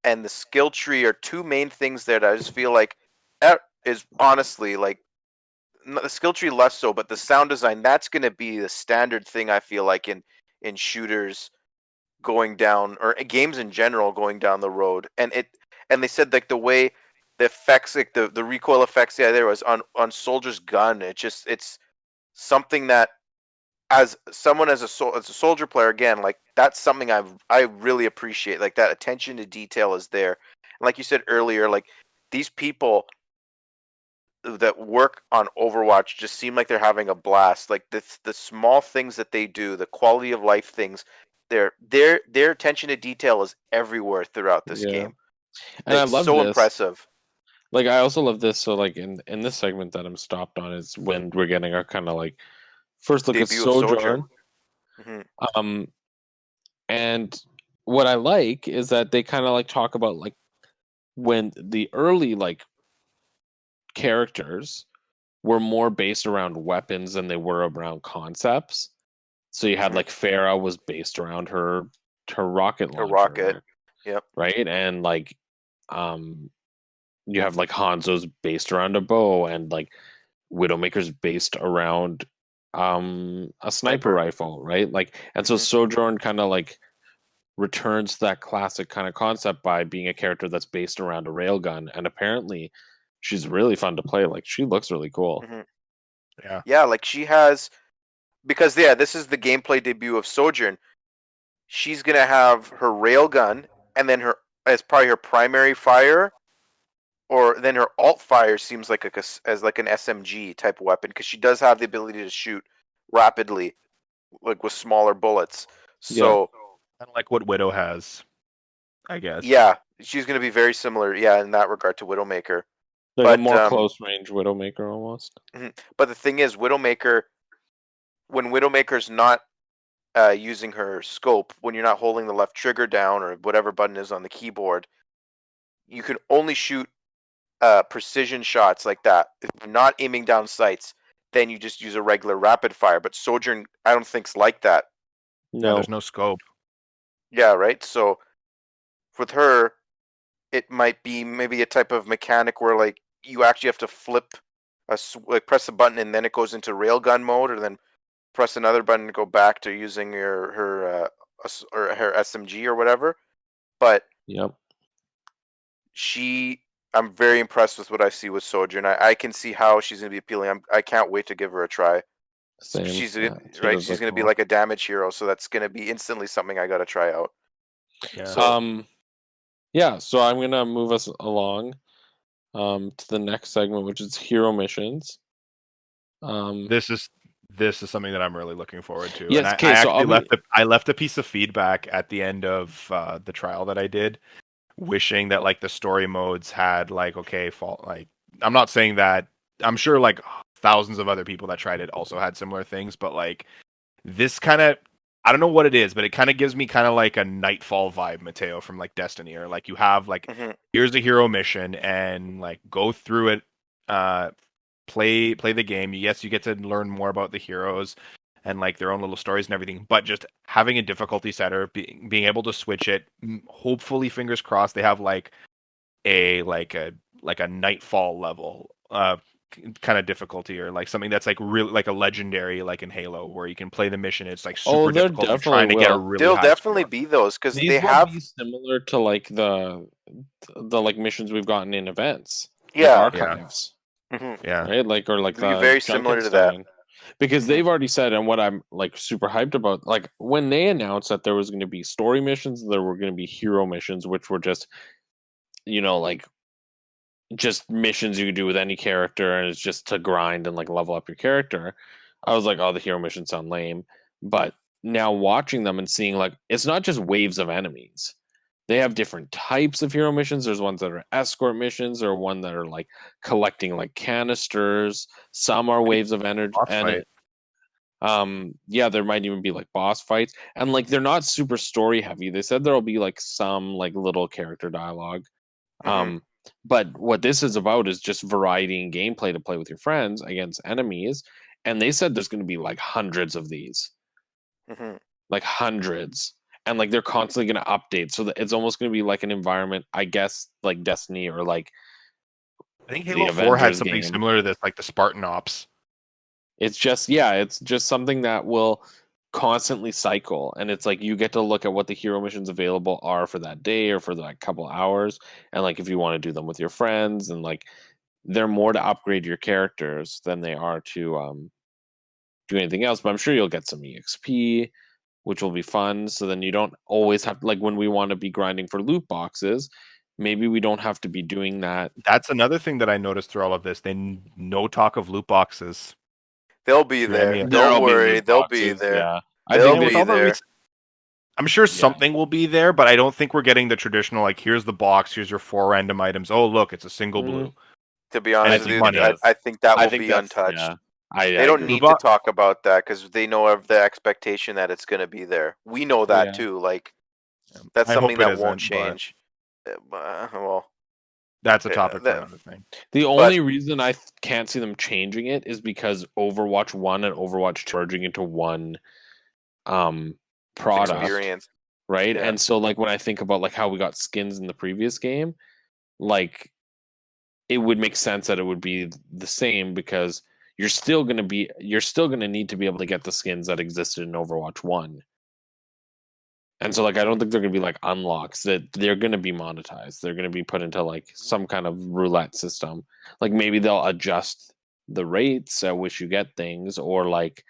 and the skill tree are two main things that I just feel like that is honestly like the skill tree less so, but the sound design that's going to be the standard thing I feel like in shooters going down or games in general going down the road. And they said like the way the effects, like the recoil effects, there was on Soldier's gun. It's something that as someone as a soldier player, again, like that's something I really appreciate. Like that attention to detail is there. And like you said earlier, like these people that work on Overwatch just seem like they're having a blast. Like the small things that they do, the quality of life things, their attention to detail is everywhere throughout this Yeah. game. And I It's love so this. impressive. Like I also love this. So like in this segment that I'm stopped on is when we're getting our kind of like first look at Debut of Sojourn. Sojourn. Mhm. And what I like is that they kind of like talk about like when the early like characters were more based around weapons than they were around concepts. So you had Mhm. like Farah was based around her rocket A launcher, rocket. Yep. right? And like you have like Hanzo's based around a bow, and like Widowmaker's based around a sniper rifle, right? Like, and so Mhm. Sojourn kind of like returns to that classic kind of concept by being a character that's based around a railgun, and apparently she's really fun to play. Like she looks really cool. Mhm. Yeah. Yeah, like she has, because this is the gameplay debut of Sojourn. She's gonna have her railgun, and then her as probably her primary fire, or then her alt fire seems like as like an SMG type weapon, because she does have the ability to shoot rapidly, like with smaller bullets. Yeah. So Kind of like what Widow has, I guess. yeah, she's gonna be very similar, in that regard to Widowmaker. Like a But more close range Widowmaker almost. but the thing is, Widowmaker, when Widowmaker's not using her scope, when you're not holding the left trigger down or whatever button is on the keyboard, you can only shoot precision shots like that. If you're not aiming down sights, then you just use a regular rapid fire. But Sojourn, I don't think's like that. Yeah, No. there's no scope. Yeah, right. So with her, it might be maybe a type of mechanic where like you actually have to flip like press a button and then it goes into railgun mode, or then press another button to go back to using her her SMG or whatever. But Yep. I'm very impressed with what I see with Sojourn. I can see how she's gonna be appealing. I can't wait to give her a try. Same. She's Yeah, she right. does She's look gonna be cool. like a damage hero, so that's gonna be instantly something I gotta try out. Yeah. So Yeah, so I'm gonna move us along to the next segment, which is hero missions. This is something that I'm really looking forward to. Yes, And I okay, so actually left a piece of feedback at the end of the trial that I did, wishing that like the story modes had like I'm not saying that, I'm sure like thousands of other people that tried it also had similar things, but like this kind of, I don't know what it is, but it kind of gives me kind of like a Nightfall vibe, Matteo, from like Destiny, or like you have like here's a hero mission and like go through it, play the game. Yes, you get to learn more about the heroes and like their own little stories and everything, but just having a difficulty setter, being able to switch it, hopefully fingers crossed they have like a Nightfall level kind of difficulty, or like something that's like really like a legendary, like in Halo, where you can play the mission, it's like super there difficult, you're definitely trying to get a will. really there'll high definitely score. be those because These they will have be similar to like the like missions we've gotten in events, like yeah archives, Yeah. right? Like or like It'll be the very similar to that. Junkenstein. Because they've already said, and what I'm like super hyped about, like when they announced that there was going to be story missions, there were going to be hero missions, which were just, like just missions you could do with any character, and it's just to grind and like level up your character. I was like, oh, the hero missions sound lame. But now watching them and seeing like it's not just waves of enemies. They have different types of hero missions. There's ones that are escort missions, or one that are like collecting like canisters. Some are waves of energy, Boss and fight. yeah, there might even be like boss fights, and like they're not super story heavy. They said there'll be like some like little character dialogue. But what this is about is just variety and gameplay to play with your friends against enemies. And they said there's going to be like hundreds of these, like hundreds. And like they're constantly going to update. So that it's almost going to be like an environment, I guess, like Destiny or like I think the Halo 4 had Avengers something game. similar to this, like the Spartan Ops. It's just, yeah, it's just something that will constantly cycle, and it's like you get to look at what the hero missions available are for that day or for that couple hours, and like if you want to do them with your friends, and like they're more to upgrade your characters than they are to do anything else. But I'm sure you'll get some EXP, which will be fun, so then you don't always have, like when we want to be grinding for loot boxes, maybe we don't have to be doing that. That's another thing that I noticed through all of this. No talk of loot boxes. They'll be Through there. any of Don't There'll be worry, loot they'll be boxes, there. yeah. I They'll think with be all the there. I'm sure something will be there, but I don't think we're getting the traditional like here's the box, here's your 4 random items. Oh look, it's a single blue. To be honest it's with you, money. I think that I will think be that's, untouched. yeah. They don't agree. need to talk about that because they know of the expectation that it's going to be there. We know that Yeah. too. Like that's I something hope it that won't isn't, but change. Well, that's a topic for another thing. The only reason I can't see them changing it is because Overwatch 1 and Overwatch 2 are merging into one product, experience. right? Yeah. And so like when I think about like how we got skins in the previous game, like it would make sense that it would be the same, because you're still going to need to be able to get the skins that existed in Overwatch 1. And so like I don't think they're going to be like unlocks, that they're going to be monetized. They're going to be put into like some kind of roulette system. Like maybe they'll adjust the rates at which you get things, or like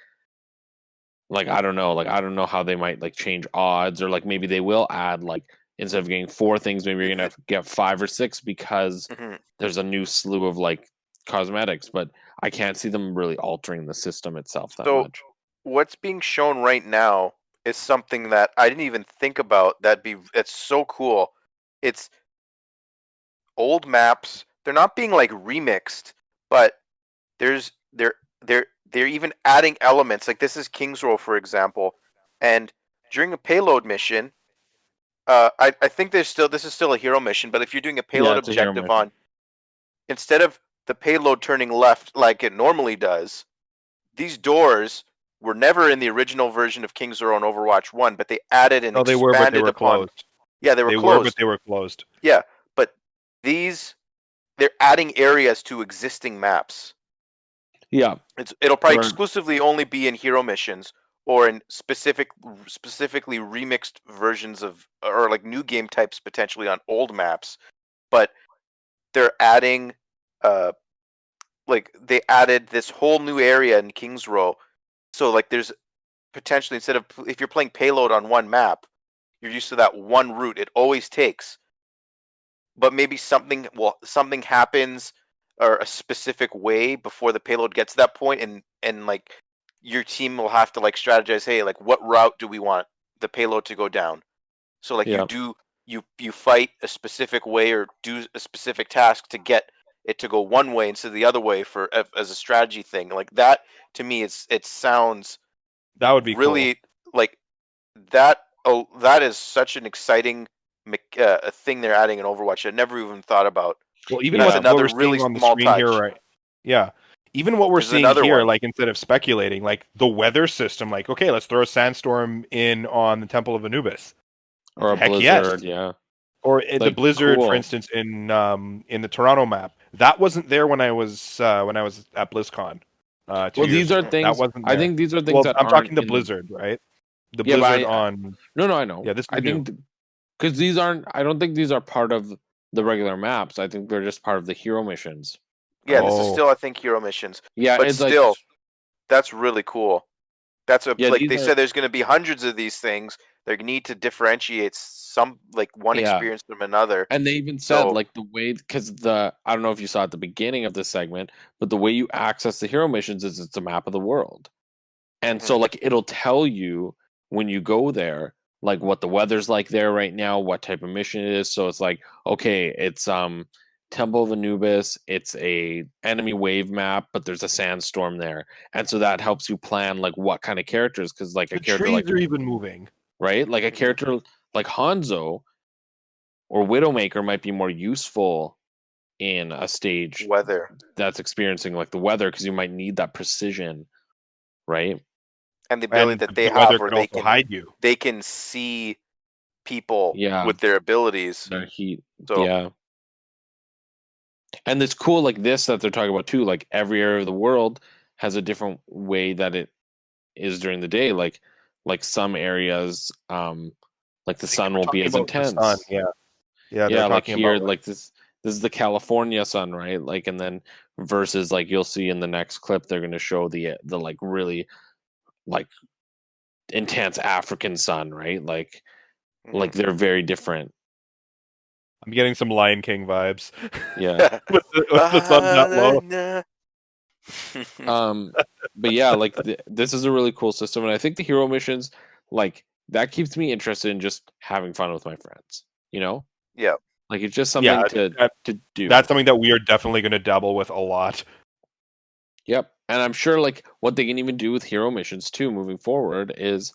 I don't know, how they might like change odds, or like maybe they will add like instead of getting 4 things, maybe you're going to get 5 or 6 because there's a new slew of like cosmetics, but I can't see them really altering the system itself that much. What's being shown right now is something that I didn't even think about. It's so cool. It's old maps. They're not being like remixed, but they're even adding elements. Like this is King's Row, for example, and during a payload mission, I think this is still a hero mission, but if you're doing a payload objective on, instead of the payload turning left like it normally does, these doors were never in the original version of King's Row and Overwatch 1, but they added and No, they were, but they expanded were upon. closed. Yeah, they were They closed. were, but they were closed. Yeah, but they're adding areas to existing maps. Yeah. It'll probably Or- exclusively only be in hero missions or in specifically remixed versions of, or like new game types potentially on old maps. But they're adding, like they added this whole new area in King's Row. So like there's potentially, instead of, if you're playing payload on one map, you're used to that one route it always takes. But maybe something happens or a specific way before the payload gets to that point, and like your team will have to like strategize, hey, like what route do we want the payload to go down? So like Yeah. you fight a specific way or do a specific task to get it to go one way instead of the other way as a strategy thing. Like that to me, it sounds That would be really cool. like that. Oh, that is such an exciting a thing they're adding in Overwatch I never even thought about. Well, even That's what another we're really seeing on the small screen here, touch. right? Yeah. Even what we're There's seeing another here, one. like instead of speculating, like the weather system, like, okay, let's throw a sandstorm in on the Temple of Anubis. Or a Heck blizzard, yes. yeah. Or the Like, blizzard, cool. for instance, in the Toronto map. That wasn't there when I was at BlizzCon. 2 Well, years these are ago. things. That wasn't I there. think these are things Well, that I'm aren't talking the in blizzard, right? The Yeah, but blizzard on. No, I know. Yeah, this is I new. think because these aren't. I don't think these are part of the regular maps. I think they're just part of the hero missions. Yeah, this is Oh. still, I think, hero missions. Yeah, But it's still, like that's really cool. That's Yeah, like these they are- said there's going to be hundreds of these things. They need to differentiate some, like one Yeah. experience from another. and they even said So- like the way because I don't know if you saw at the beginning of this segment, but the way you access the hero missions is it's a map of the world, and so like it'll tell you when you go there like what the weather's like there right now, what type of mission it is. So it's like, okay, it's Temple of Anubis, it's a enemy wave map, but there's a sandstorm there, and so that helps you plan like what kind of characters, because like The a character trees like are even moving. right, like a character like Hanzo or Widowmaker might be more useful in a stage weather. that's experiencing like the weather, because you might need that precision, right? And the ability And that they the weather have where can also hide you. they can see people Yeah. with their abilities. Their heat. So Yeah. And it's cool like this that they're talking about too, like every area of the world has a different way that it is during the day. Like some areas, like the sun won't be as Talking about the intense. sun, yeah. Yeah, they're Yeah, like talking here, about like this is the California sun, right? Like, and then versus like you'll see in the next clip, they're gonna show the like really like intense African sun, right? Like they're very different. I'm getting some Lion King vibes. Yeah. with the sun that low. But yeah, like this is a really cool system, and I think the hero missions, like that keeps me interested in just having fun with my friends. You know? Yeah. Like it's just something Yeah, to do. That's something that we are definitely going to dabble with a lot. Yep. And I'm sure like what they can even do with hero missions too moving forward is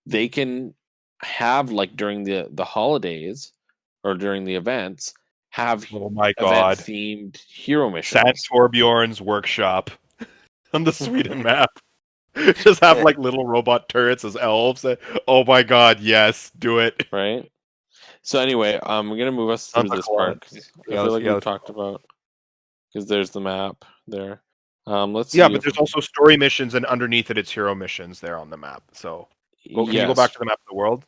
they can have like during the holidays or during the events have Oh my god. event themed hero missions. Sat Torbjorn's workshop on the Sweden map. Just have like little robot turrets as elves. Oh my god, yes, do it. Right? So anyway, we're gonna move us through Santa this Claus. part 'cause I feel like we've talked about, because there's the map there. Let's see. Yeah, but there's also story missions, and underneath it's hero missions there on the map. So, can you go back to the map of the world?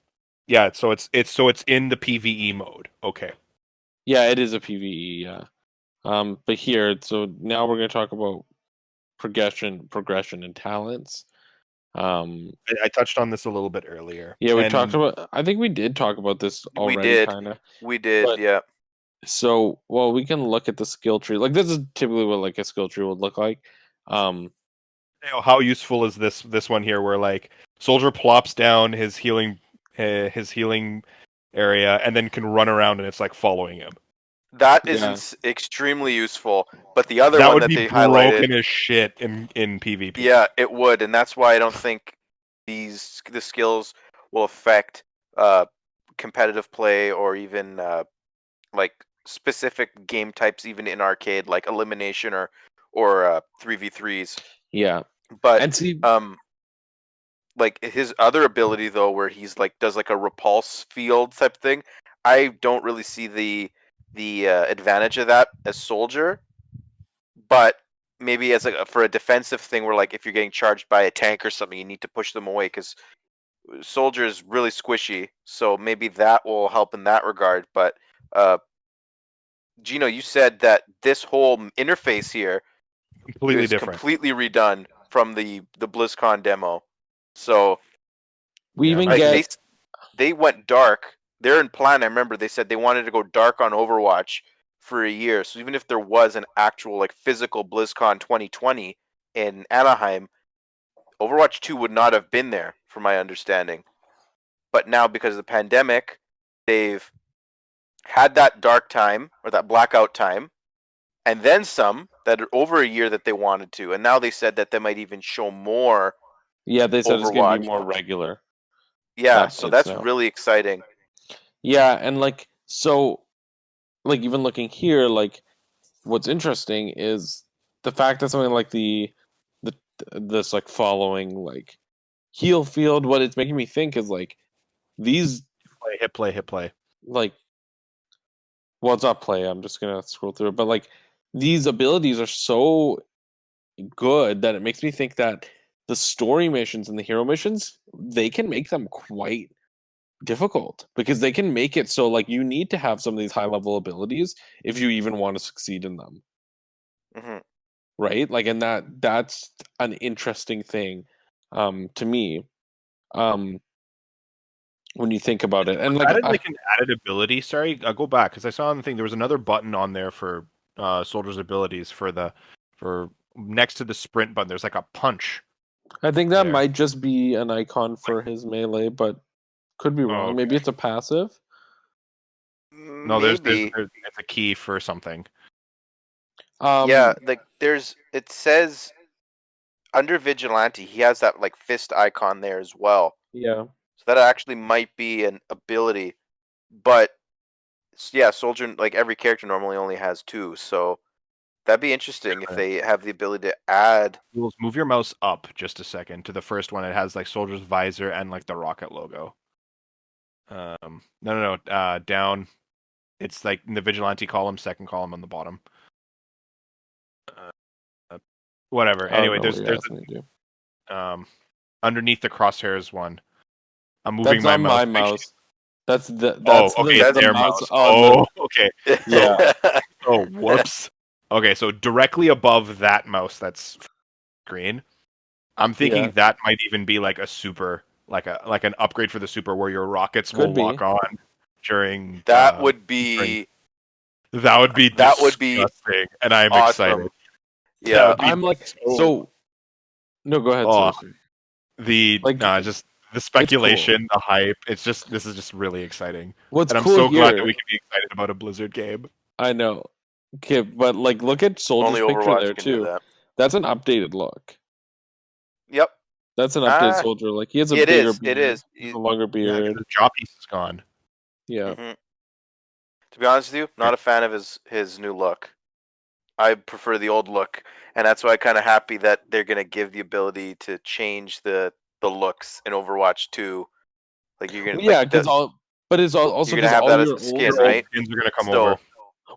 Yeah, so it's in the PVE mode. Okay. Yeah, it is a PVE. Yeah. But here, so now we're gonna talk about progression, and talents. I touched on this a little bit earlier. Yeah, we talked about. I think we did talk about this already. We did. But- Yeah. So, well, we can look at the skill tree. Like this is typically what like a skill tree would look like. How useful is this one here? Where like soldier plops down his healing area and then can run around and it's like following him. That is extremely useful. But the other that one would that be they broken highlighted, as shit in PvP. Yeah, it would, and that's why I don't think the skills will affect competitive play or even like specific game types, even in arcade, like elimination or 3v3s. Yeah, But and see, like his other ability though, where he's like does like a repulse field type thing. I don't really see the advantage of that as soldier, but maybe as for a defensive thing, where like if you're getting charged by a tank or something, you need to push them away because soldier is really squishy. So maybe that will help in that regard. But Gino, you said that this whole interface here Completely is different. completely redone from the BlizzCon demo. So We Yeah, even like get they went dark. They're in plan. I remember they said they wanted to go dark on Overwatch for a year. So even if there was an actual like physical BlizzCon 2020 in Anaheim, Overwatch 2 would not have been there, from my understanding. But now because of the pandemic, they've had that dark time or that blackout time, and then some that are over a year that they wanted to. And now they said that they might even show more they said it's gonna Overwatch. be more regular. Yeah, That so it's that's now. really exciting. Yeah, and like so, like even looking here, like what's interesting is the fact that something like the this like following like heal field. What it's making me think is like these hit play. like well, it's not play. I'm just gonna scroll through it, but like these abilities are so good that it makes me think that the story missions and the hero missions they can make them quite difficult because they can make it so like you need to have some of these high level abilities if you even want to succeed in them, Hmm. right? Like, and that's an interesting thing to me when you think about it. And like Added like an added ability. Sorry, I'll go back because I saw on the thing there was another button on there for soldiers' abilities for next to the sprint button. There's like a punch. I think that there. might just be an icon for his melee, but could be wrong. okay. Maybe it's a passive. No, Maybe. it's a key for something. Yeah, like it says under vigilante, he has that like fist icon there as well. Yeah. So that actually might be an ability. But yeah, soldier, like every character normally only has two, so that'd be interesting if they have the ability to add. Gules, move your mouse up just a second to the first one. It has like soldier's visor and like the rocket logo. No, down. It's like in the vigilante column, second column on the bottom. Whatever. I don't Anyway, know what you're there's asking me to do. underneath the crosshairs one. I'm moving That's my on mouse. my mouse. That's the Oh, that's okay, the, it's the their mouse mouse. on the Okay. Yeah. Oh, whoops. Okay, so directly above that mouse that's green, I'm thinking Yeah. that might even be like a super, like an upgrade for the super where your rockets will Could be. lock on during. That would be That would be that would be disgusting, and I'm awesome. excited. That Yeah, would be I'm like so no, go ahead, Oh, seriously. just the speculation, the hype. This is just really exciting, What's and I'm cool so glad that here, we can be excited about a Blizzard game. I know. Okay, but like look at Soldier's only picture Overwatch there can do too. that. That's an updated look. Yep. That's an updated Soldier. Like he has a It bigger is. beard. It is. He has a longer Yeah, beard. the jaw piece is gone. Yeah. Mhm. To be honest with you, not a fan of his new look. I prefer the old look, and that's why I'm kind of happy that they're gonna give the ability to change the looks in Overwatch 2. Like you're gonna Well, yeah, like because but it's also you're gonna because have all that as your the old skin, right? Skins are gonna come So over.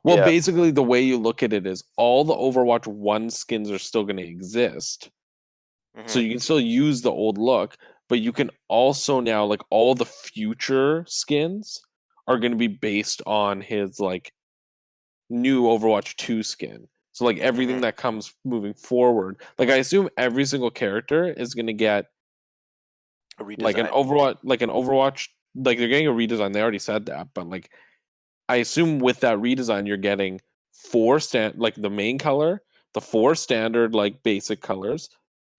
well, yeah. basically the way you look at it is all the Overwatch 1 skins are still going to exist. So Mhm. you can still use the old look, but you can also now like all the future skins are going to be based on his like new Overwatch 2 skin. So like everything Mhm. that comes moving forward, like I assume every single character is going to get A redesign. like an Overwatch like they're getting a redesign. They already said that, but like I assume with that redesign you're getting like the main color, the 4 standard like basic colors,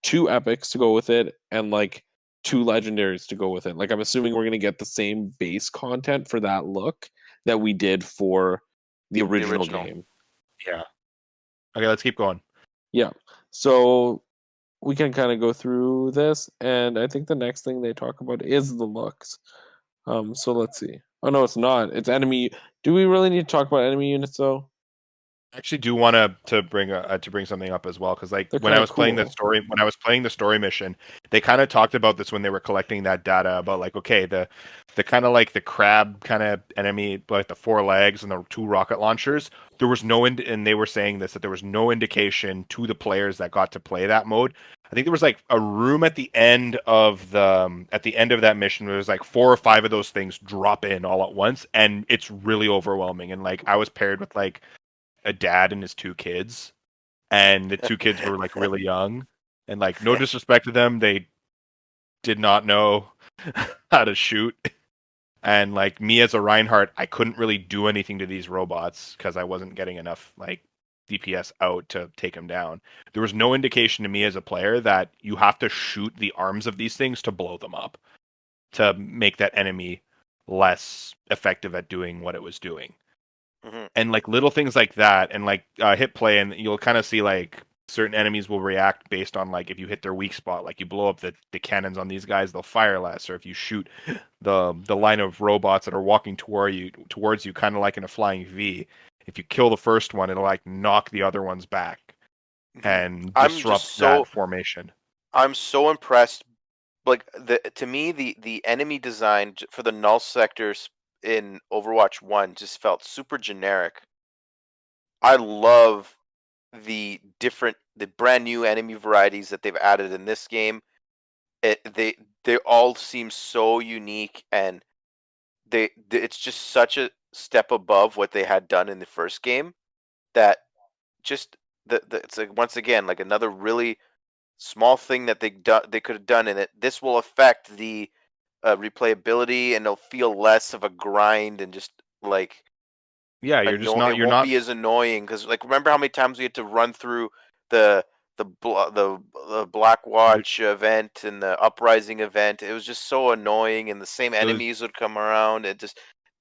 2 epics to go with it, and like 2 legendaries to go with it. Like I'm assuming we're gonna get the same base content for that look that we did for the original game. Yeah. Okay, let's keep going. Yeah. So we can kind of go through this, and I think the next thing they talk about is the looks. So let's see. Oh no, it's not. It's enemy. Do we really need to talk about enemy units though? actually do want to bring something up as well, because like They're when I kinda was playing the cool. story, when I was playing the story mission, they kind of talked about this when they were collecting that data about like, okay, the kind of like the crab kind of enemy, like the 4 legs and the 2 rocket launchers. There was no and they were saying this, that there was no indication to the players that got to play that mode. I think there was like a room at the end of that mission where there's like 4 or 5 of those things drop in all at once, and it's really overwhelming. And like I was paired with like a dad and his 2 kids, and the 2 kids were like really young, and like no disrespect to them, they did not know how to shoot. And like me as a Reinhardt, I couldn't really do anything to these robots because I wasn't getting enough like DPS out to take them down. There was no indication to me as a player that you have to shoot the arms of these things to blow them up, to make that enemy less effective at doing what it was doing. Mhm. And like little things like that, and like hit play, and you'll kind of see like certain enemies will react based on like if you hit their weak spot, like you blow up the cannons on these guys, they'll fire less, or if you shoot the line of robots that are walking towards you kind of like in a flying V, if you kill the first one, it'll like knock the other ones back Mhm. and I'm just disrupt that so formation. I'm so impressed. Like to me, the enemy design for the null sectors in Overwatch 1 just felt super generic. I love the brand new enemy varieties that they've added in this game. They all seem so unique, and it's just such a step above what they had done in the first game, that just it's like, once again, like another really small thing that they could have done in it. This will affect the replayability, and it'll feel less of a grind, and just like Yeah, it you're won't not be as annoying, because like, remember how many times we had to run through the the Black Watch event and the Uprising event? It was just so annoying, and the same it was enemies would come around.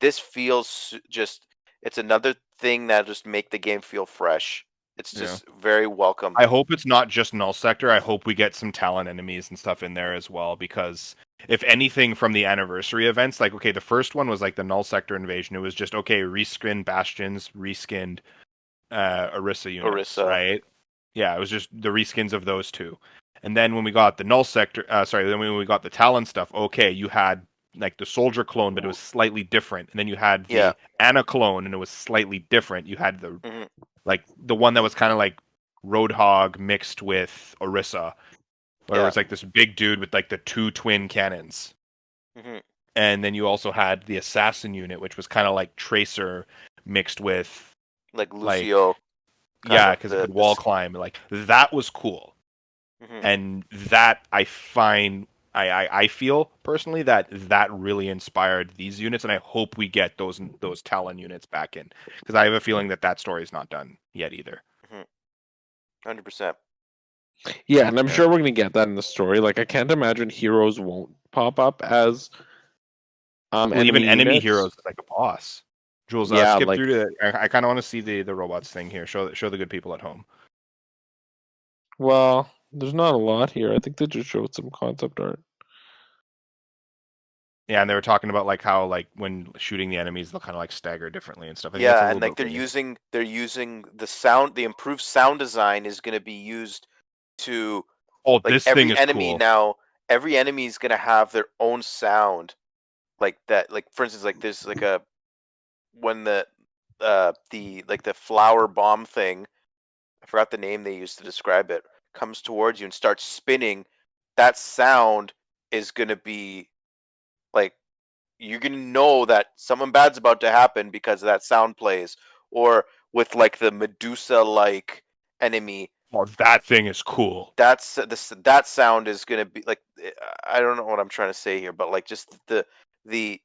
This feels just, it's another thing that just make the game feel fresh. It's yeah. just very welcome. I hope it's not just null sector. I hope we get some talent enemies and stuff in there as well, because if anything from the anniversary events, like okay, the first one was like the null sector invasion. It was just okay, reskin bastions, reskinned Orisa units, Orisa. right? Yeah, it was just the reskins of those 2. And then when we got the null sector, then when we got the talent stuff, okay, you had like the soldier clone, but it was slightly different. And then you had Yeah. the Ana clone, and it was slightly different. You had the Hmm. like the one that was kind of like Roadhog mixed with Orisa, where it Yeah. was like this big dude with like the 2 twin cannons. Hmm. And then you also had the assassin unit, which was kind of like Tracer mixed with Like like Lucio, kind yeah, of because it could wall climb. Like that was cool, hmm and that I find I feel personally that that really inspired these units, and I hope we get those Talon units back in, because I have a feeling that that story is not done yet either. 100%. Yeah, and I'm Yeah. sure we're gonna get that in the story. Like, I can't imagine heroes won't pop up as Well, even enemy enemy units. heroes is like a boss. Jules, Yeah, skip like, through to. I kind of want to see the robots thing here. Show the good people at home. well, there's not a lot here. I think they just showed some concept art. Yeah, and they were talking about like how like when shooting the enemies, they'll kind of like stagger differently and stuff. I think that's a Yeah, little and like bit cool. they're using the sound, the improved sound design is going to be used to, Oh, like, this thing is cool. every enemy is going to have their own sound, like that. Like, for instance, like there's like a, when the like the flower bomb thing, I forgot the name they used to describe it, comes towards you and starts spinning, that sound is going to be like, you're gonna know that something bad's about to happen because that sound plays. Or with like the Medusa like enemy, Oh, that thing is cool. that sound is gonna be like, I don't know what I'm trying to say here, but like just the the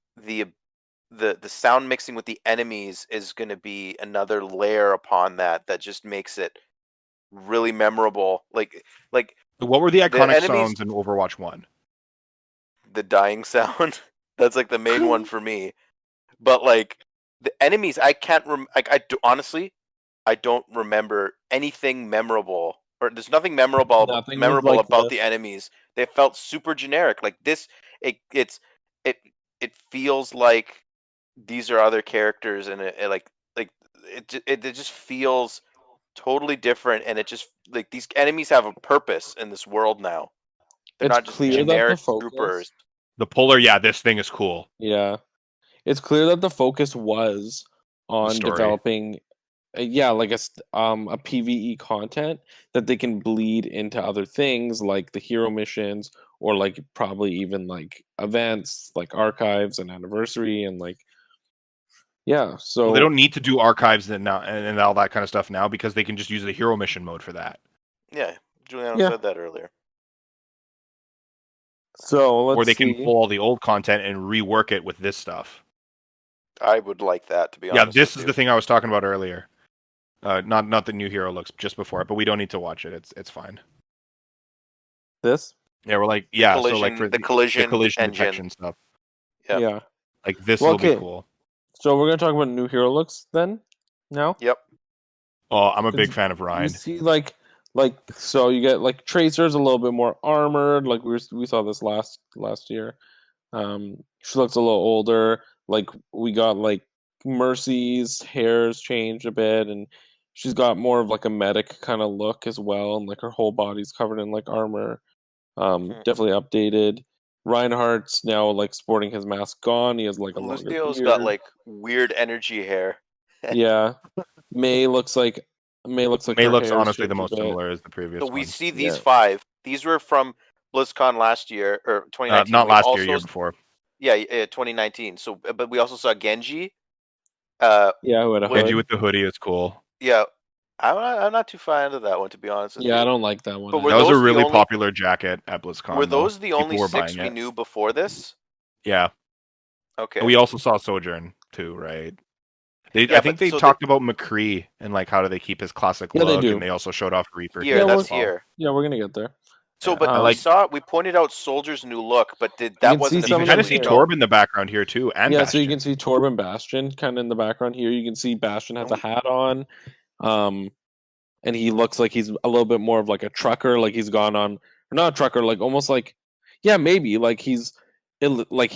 the sound mixing with the enemies is gonna be another layer upon that, that just makes it really memorable. Like What were the the iconic enemies, sounds in Overwatch 1? the dying sound, that's like the main one for me. But like the enemies, I can't like, honestly, I don't remember anything memorable, or there's nothing Nothing was memorable like about the this. enemies. They felt super generic. Like this, it it's it it feels like these are other characters, and like it just feels totally different, and it just like these enemies have a purpose in this world now. They're It's not just clear that the generic focus. troopers. The polar, yeah, this thing is cool. Yeah, it's clear that the focus was on story. developing, like a PVE content that they can bleed into other things like the hero missions, or like probably even like events like archives and anniversary and like So Well, they don't need to do archives and now and all that kind of stuff now because they can just use the hero mission mode for that. Yeah, Juliano Yeah. said that earlier. So let's Or they see. can pull all the old content and rework it with this stuff. I would like that, to be Yeah, honest. this with is you. the thing I was talking about earlier. Not the new hero looks just before it, but we don't need to watch it. It's fine. This. Yeah, we're like so like collision, for the collision engine. detection stuff. Yeah. Yeah. Like this Well, will be okay. cool. So we're gonna talk about new hero looks then. Now. Yep. Oh, I'm a big Cause fan of You Ryan. see, so you get like Tracer's a little bit more armored. Like we saw this last year. She looks a little older. Like we got like Mercy's hair's changed a bit, and she's got more of like a medic kind of look as well, and like her whole body's covered in like armor. Definitely updated. Reinhardt's now like sporting his mask gone. He has like a longer Lucio's beard. got like weird energy hair. Yeah. May looks like May her looks hair's honestly the changed a most bit. similar as the previous So one. we see these Yeah. 5. These were from BlizzCon last year or 2019. Not We last also, year before. Yeah, 2019. So, but we also saw Genji. Yeah, who had a Which- Genji hood. with the hoodie is cool. Yeah, I'm not too fan of that one, to be honest with you. Yeah, I don't like that one. But were That was a those the really only- popular jacket at BlizzCon. Were though. those the only People were 6 buying we it. knew before this? Yeah. Okay. And we also saw Sojourn too, right? Yeah, I think but they so talked about McCree and like how do they keep his classic Yeah, they look, do. and they also showed off Reaper. Here, Yeah, that's well- here. Yeah, we're gonna get there. So, Yeah, but I we pointed out Soldier's new look, but can that see wasn't some You of kind them of see here. Torb in the background here too, and Yeah, Bastion. so you can see Torb and Bastion kind of in the background here. You can see Bastion has a hat on, and he looks like he's a little bit more of like a trucker, like he's gone on, or not a trucker, like almost like, yeah, maybe like he's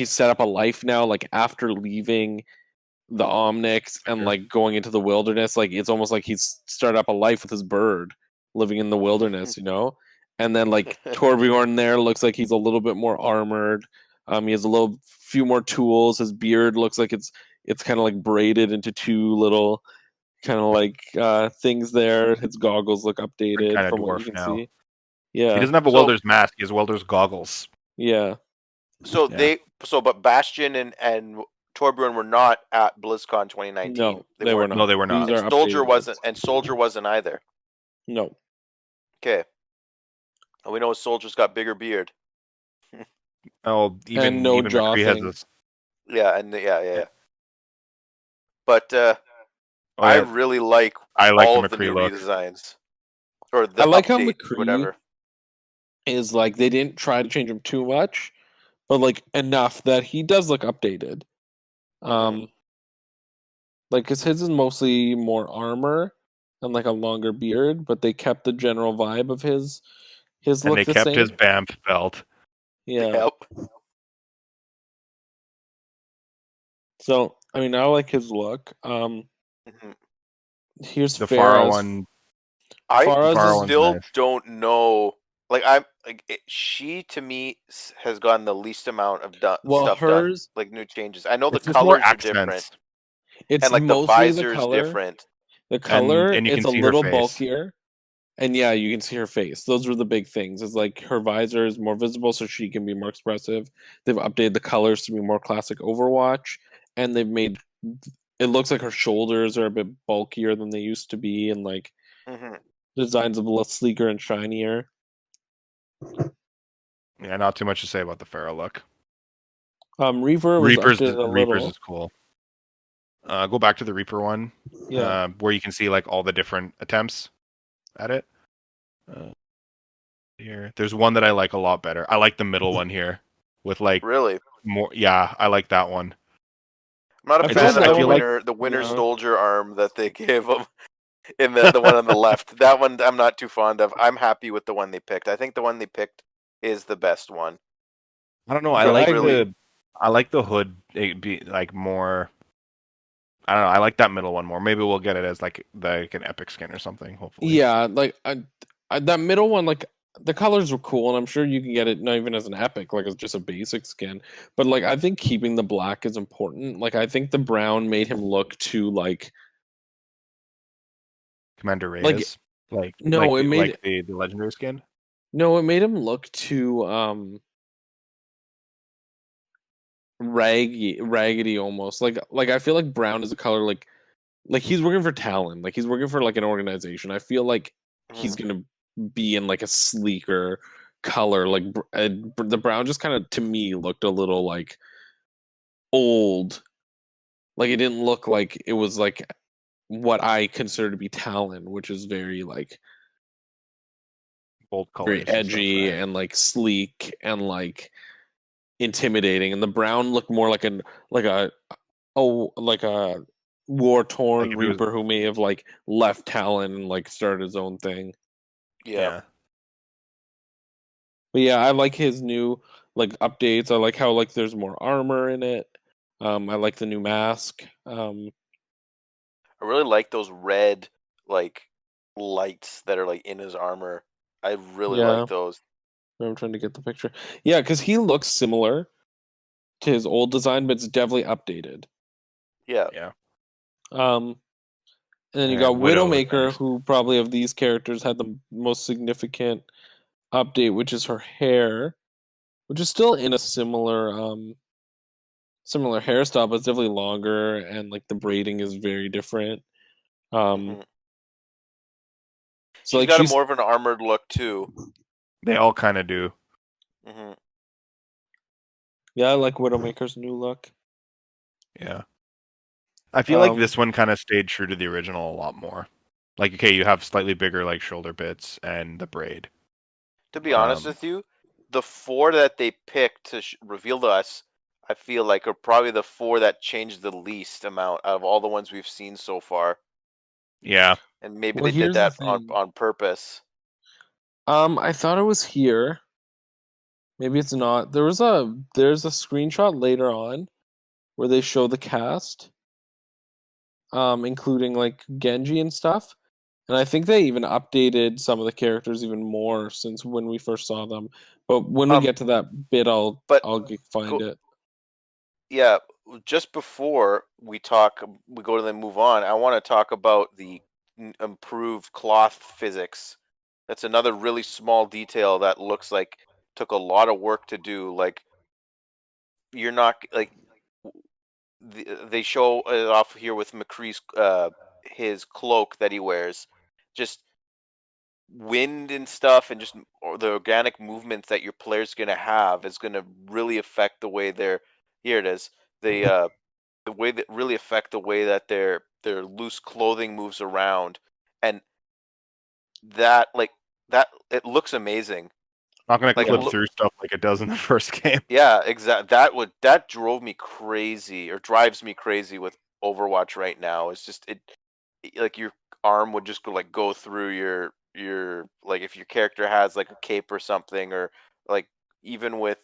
set up a life now, like after leaving the Omnics and Sure. like going into the wilderness. Like it's almost like he's started up a life with his bird, living in the wilderness, And then like Torbjorn there looks like he's a little bit more armored. He has a few more tools. His beard looks like it's kind of like braided into 2 little kind of like things there. His goggles look updated kinda from what you dwarf can now. see. Yeah. He doesn't have a So- welder's mask; he has welder's goggles. Yeah. So Yeah. but Bastion and Torbjorn were not at BlizzCon 2019. No, they were not. No, they were not. These And are Soldier updated wasn't, ones. and Soldier wasn't either. No. Okay. And we know Soldier's got bigger beard. Oh, even no even jaw McCree has thing. this. Yeah, and yeah. But Oh, I yeah, really like I like all the of the McCree new look. redesigns. Or the I like how update, McCree whatever. is like they didn't try to change him too much, but like enough that he does look updated. Like cause his is mostly more armor and like a longer beard, but they kept the general vibe of his And look they the kept same. his BAMF belt. Yeah. Yep. So I mean I like his look. Mhm. Here's The Pharah Farah's. one. I Farah's Pharah is one's still nice. don't know. Like she to me has gotten the least amount of Well, stuff hers- done, like new changes. I know the It's just more colors are different, accents. It's and like the mostly visor the is color. different. The color, and you it's can a see her little face. bulkier. And yeah, you can see her face. Those were the big things. It's like her visor is more visible so she can be more expressive. They've updated the colors to be more classic Overwatch. And they've made it looks like her shoulders are a bit bulkier than they used to be, and like Mhm. designs a little sleeker and shinier. Yeah, not too much to say about the Pharah look. Reaper was updated a Reaper's little. is cool. Go back to the Reaper one. Yeah. Where you can see like all the different attempts at it. Here, there's one that I like a lot better. I like the middle one here with like Really, more. Yeah, I like that one. I'm not a I fan feel of like- the winter Yeah. soldier arm that they gave him in the one on the left. That one I'm not too fond of. I'm happy with the one they picked. I think the one they picked is the best one. I don't know. Okay, I really- like the hood. It be like more I don't know. I like that middle one more. Maybe we'll get it as like an epic skin or something. Hopefully. Yeah, like that middle one, like the colors were cool, and I'm sure you can get it not even as an epic, like as just a basic skin. But like I think keeping the black is important. Like I think the brown made him look too like Commander like Reyes, like no, it made the legendary skin. no, it made him look too raggedy almost. Like I feel like brown is a color like he's working for Talon, like he's working for like an organization. I feel like he's Mhm. gonna be in like a sleeker color. Like the brown just kind of to me looked a little like old. Like it didn't look like it was like what I consider to be Talon, which is very like Bold very colors and stuff, edgy right? and like sleek and like intimidating. And the brown looked more like like a war Like torn if it was, Reaper who may have like left Talon and like started his own thing. Yeah. yeah. But yeah, I like his new like updates. I like how like there's more armor in it. I like the new mask. I really like those red like lights that are like in his armor. I really Yeah, like those. I'm trying to get the picture. Yeah, because he looks similar to his old design, but it's definitely updated. Yeah. Yeah. Um, and then you got And Widow is Widowmaker, next. who probably of these characters had the most significant update, which is her hair, which is still in a similar hairstyle, but it's definitely longer and like the braiding is very different. Um, hmm so She's like got a she's more of an armored look too. They all kind of do. hmm yeah, I like Widowmaker's new look. Yeah. I feel like Um, this one kind of stayed true to the original a lot more. Like, okay, you have slightly bigger like shoulder bits and the braid. To be honest with you, the four that they picked to reveal to us, I feel like are probably the four that changed the least amount out of all the ones we've seen so far. Yeah. And maybe well, they did here's the that on thing. on purpose. I thought it was here. Maybe it's not. There's a screenshot later on where they show the cast, including like Genji and stuff. And I think they even updated some of the characters even more since when we first saw them. But when we Um, get to that bit, but find go, it. yeah, just before we go to then move on. I want to talk about the improved cloth physics. That's another really small detail that looks like took a lot of work to do. Like you're not like they show it off here with McCree's his cloak that he wears, just wind and stuff, and just or the organic movements that your player's gonna have is gonna really affect the way they're. Here it is. The way that really affect the way that their loose clothing moves around, and that like that it looks amazing. Not gonna Like Yeah. clip look, through stuff like it does in the first game. yeah, exact. That drove me crazy or drives me crazy with Overwatch right now. It's just like your arm would just go through your like if your character has like a cape or something or like even with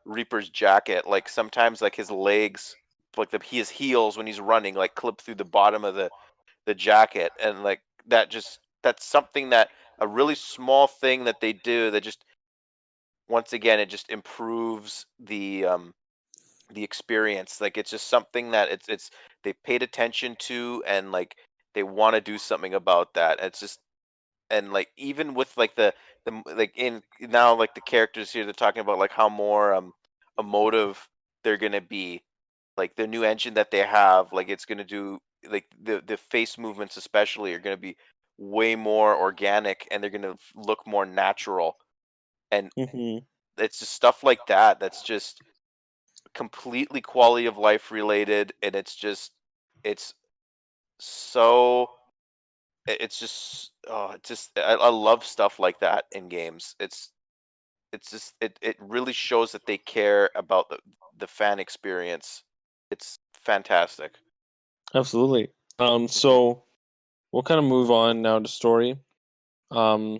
Reaper's jacket, like sometimes like his legs like his heels when he's running like clip through the bottom of the jacket, and like that's something that a really small thing that they do that just once again it just improves the experience. Like it's just something that it's they paid attention to, and like they want to do something about that. It's just and like even with like like in now like the characters here they're talking about like how more emotive they're gonna be. Like the new engine that they have, like it's gonna do like the face movements especially are gonna be way more organic, and they're gonna look more natural. And Hmm. it's just stuff like that that's just completely quality of life related, and it's so it's just it's just I love stuff like that in games. It's just it really shows that they care about the fan experience. It's fantastic. Absolutely. hmm So we'll kind of move on now to story. Um,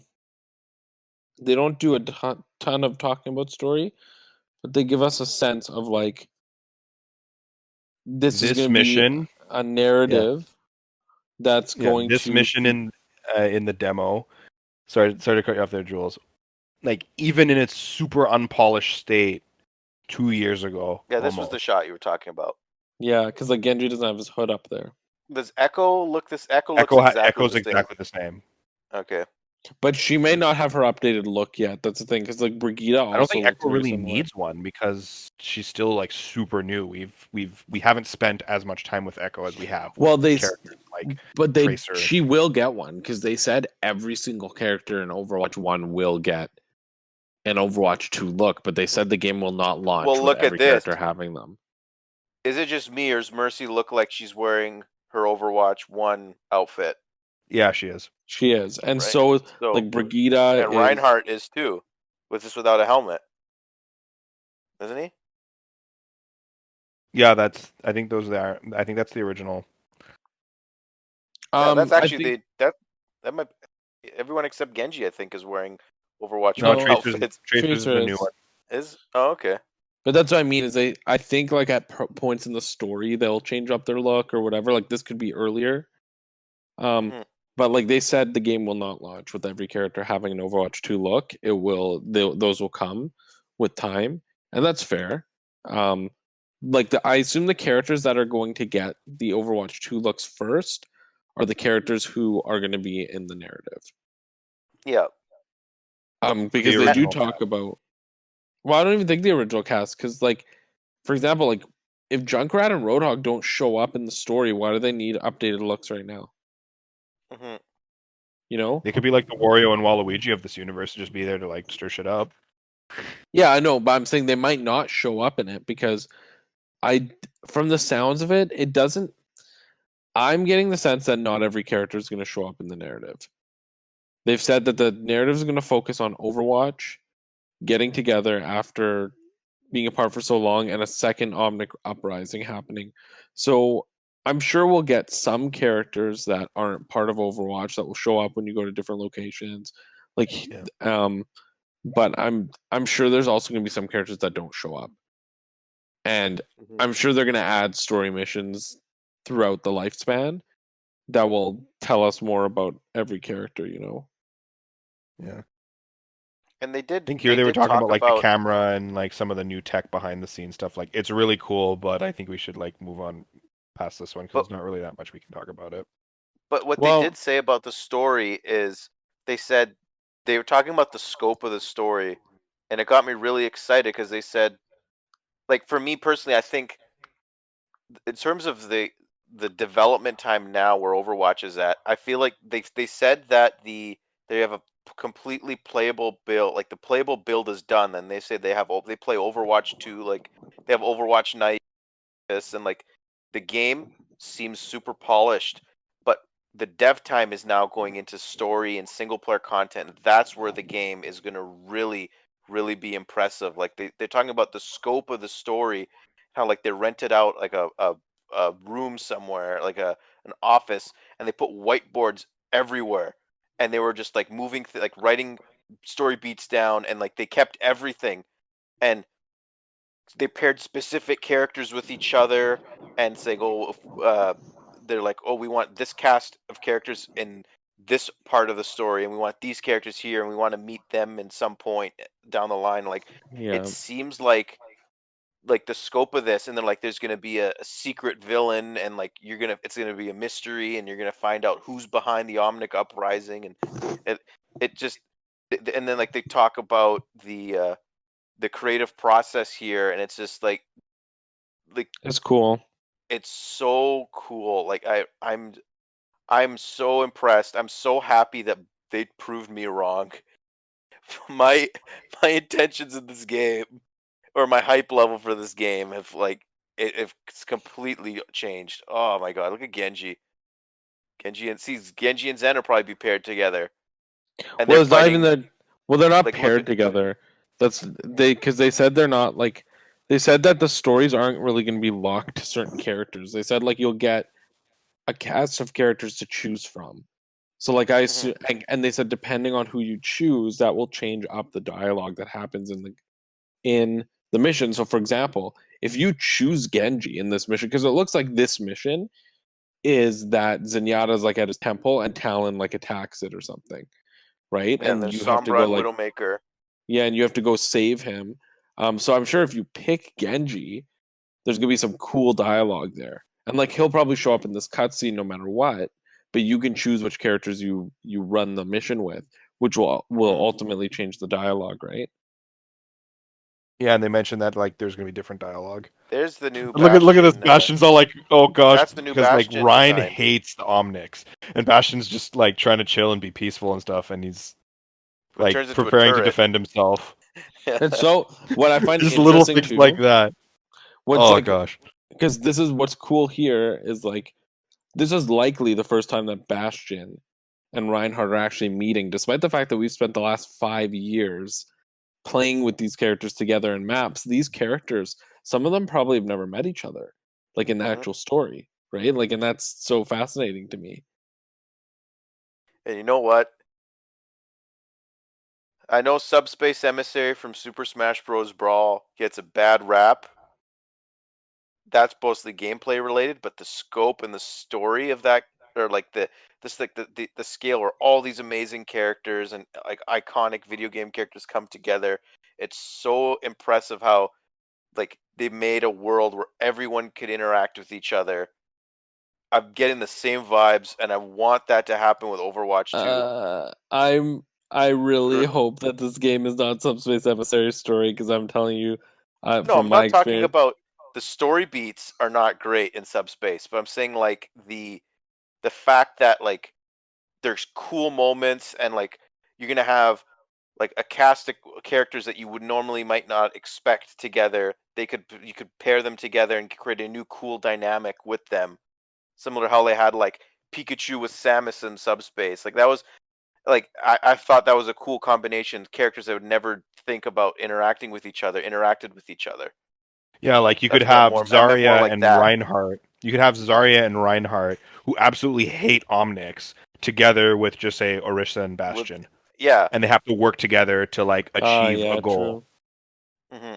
they don't do a ton of talking about story, but they give us a sense of like this is This going to be mission. a narrative that's going this to mission in the demo. Sorry to cut you off there, Jules. Like even in its super unpolished state 2 years ago. Yeah, this was almost. the shot you were talking about. Yeah, because like Genji doesn't have his hood up there. Does Echo look this? Echo looks Echo's exactly the same. exactly the same. Okay. But she may not have her updated look yet. That's the thing, because like Brigitte also I don't think looks Echo very really similar. needs one because she's still like super new. We haven't spent as much time with Echo as we have. Well, with they characters like but Tracer. she will get one because they said every single character in Overwatch 1 will get an Overwatch 2 look, but they said the game will not launch Well, with look at every this. character having them. Is it just me, or does Mercy look like she's wearing her Overwatch 1 outfit? Yeah, she is. She is, and Right. so So- like Brigitte And is. Reinhardt is too, with this without a helmet, isn't he? Yeah, I think that's the original. Yeah, that's I actually think- that might everyone except Genji, I think, is wearing Overwatch No, 1 Tracer's outfits. the new is. one. Okay. But that's what I mean is I think like at points in the story they'll change up their look or whatever. Like this could be earlier. Mhm. But like they said, the game will not launch with every character having an Overwatch 2 look. It will. Those will come with time, and that's fair. Like I assume the characters that are going to get the Overwatch 2 looks first are the characters who are going to be in the narrative. Yeah. Because they do talk about. Well, I don't even think the original cast, because like, for example, like if Junkrat and Roadhog don't show up in the story, why do they need updated looks right now? Hmm. You know? They could be like the Wario and Waluigi of this universe, just be there to like stir shit up. Yeah, I know, but I'm saying they might not show up in it because from the sounds of it, it doesn't. I'm getting the sense that not every character is going to show up in the narrative. They've said that the narrative is going to focus on Overwatch, getting together after being apart for so long, and a second Omnic uprising happening. So I'm sure we'll get some characters that aren't part of Overwatch that will show up when you go to different locations. Like, but I'm sure there's also going to be some characters that don't show up, and I'm sure they're going to add story missions throughout the lifespan that will tell us more about every character. You know. Yeah. And they did. I think here they were did talking talk about like the camera and like some of the new tech behind the scenes stuff. Like it's really cool, but I think we should like move on past this one because there's not really that much we can talk about it. But what they did say about the story is they said they were talking about the scope of the story, and it got me really excited because they said, like for me personally, I think in terms of the development time now where Overwatch is at, I feel like they said that they have a completely playable build, like the playable build is done. Then they say they play Overwatch 2, like they have Overwatch Night, and like the game seems super polished, but the dev time is now going into story and single player content. That's where the game is going to really be impressive. Like they're talking about the scope of the story, how like they rented out like a room somewhere, like an office, and they put whiteboards everywhere, and they were just like moving like writing story beats down, and like they kept everything, and they paired specific characters with each other, and saying, "Oh, they're like, oh, we want this cast of characters in this part of the story, and we want these characters here, and we want to meet them in some point down the line." Like, it seems like the scope of this, and then like there's gonna be a secret villain, and like it's gonna be a mystery, and you're gonna find out who's behind the Omnic uprising, and it just, and then like they talk about the creative process here, and it's just like it's cool. It's so cool. Like I'm so impressed. I'm so happy that they proved me wrong. my intentions in this game, or my hype level for this game, have like it's completely changed. Oh my god, look at Genji. Genji and Zen will probably be paired together. And Well, it's not even fighting, that. Well, they're not like, paired together. That's because they said they're not like. They said that the stories aren't really going to be locked to certain characters. They said like you'll get a cast of characters to choose from. So like I assume, and they said depending on who you choose, that will change up the dialogue that happens in the mission. So for example, if you choose Genji in this mission, because it looks like this mission is that Zenyatta's like at his temple and Talon like attacks it or something, right? Yeah, and And there's you have to Sombra go and like Widowmaker. yeah, and you have to go save him. So I'm sure if you pick Genji, there's gonna be some cool dialogue there, and like he'll probably show up in this cutscene no matter what. But you can choose which characters you run the mission with, which will ultimately change the dialogue, right? Yeah, and they mentioned that like there's gonna be different dialogue. There's the new Look at this. Bastion. Bastion's all like, oh gosh, That's the new because like Bastion Ryan design. hates the Omnics, and Bastion's just like trying to chill and be peaceful and stuff, and he's It like turns into a preparing to turret. defend himself. And so what I find Just little interesting things too, like that. what's Oh like gosh. because this is what's cool here is like this is likely the first time that Bastion and Reinhardt are actually meeting, despite the fact that we've spent the last 5 years playing with these characters together in maps. These characters, some of them probably have never met each other, like in the actual story, right? Like, and that's so fascinating to me. And you know what? I know Subspace Emissary from Super Smash Bros. Brawl gets a bad rap. That's mostly gameplay related, but the scope and the story of that, or like the scale where all these amazing characters and like iconic video game characters come together, it's so impressive how like they made a world where everyone could interact with each other. I'm getting the same vibes, and I want that to happen with Overwatch 2. I really For- hope that this game is not Subspace Emissary story because I'm telling you, No, from I'm my not talking experience, about the story beats are not great in Subspace, but I'm saying like the fact that like there's cool moments and like you're gonna have like a cast of characters that you would normally might not expect together. You could pair them together and create a new cool dynamic with them, similar to how they had like Pikachu with Samus in Subspace. Like that was like I thought that was a cool combination. Characters that would never think about interacting with each other interacted with each other. Yeah, like you could That's what have I meant more Zarya like and that. Reinhardt. You could have Zarya and Reinhardt who absolutely hate Omnics together with just say Orisa and With Bastion, yeah. and they have to work together to like achieve yeah, a goal. true. hmm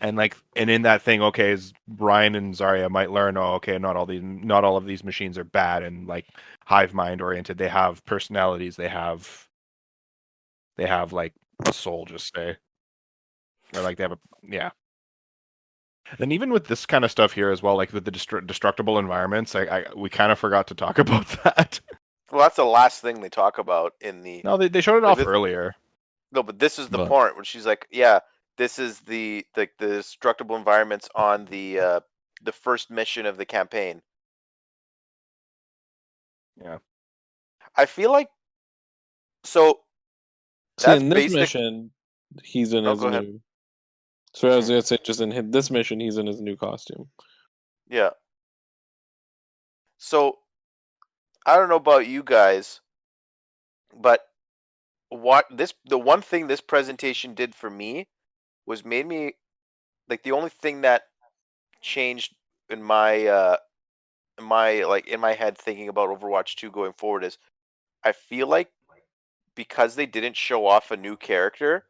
And like, and in that thing, okay, is Ryan and Zarya might learn, oh, okay, not all of these machines are bad and like hive mind oriented. They have personalities. They have like a soul, just say, or like they have a yeah. And even with this kind of stuff here as well, like with the destructible environments, we kind of forgot to talk about that. Well, that's the last thing they talk about in the No, they showed it like off this. earlier. No, but this is the But part when she's like, "Yeah, this is the destructible environments on the first mission of the campaign." yeah, I feel like so See, that's in this basic. mission, he's in Oh, his go ahead. new. So I was hmm gonna say, just in this mission, he's in his new costume. Yeah. So I don't know about you guys, but the one thing this presentation did for me was made me like the only thing that changed in my head thinking about Overwatch 2 going forward is I feel like because they didn't show off a new character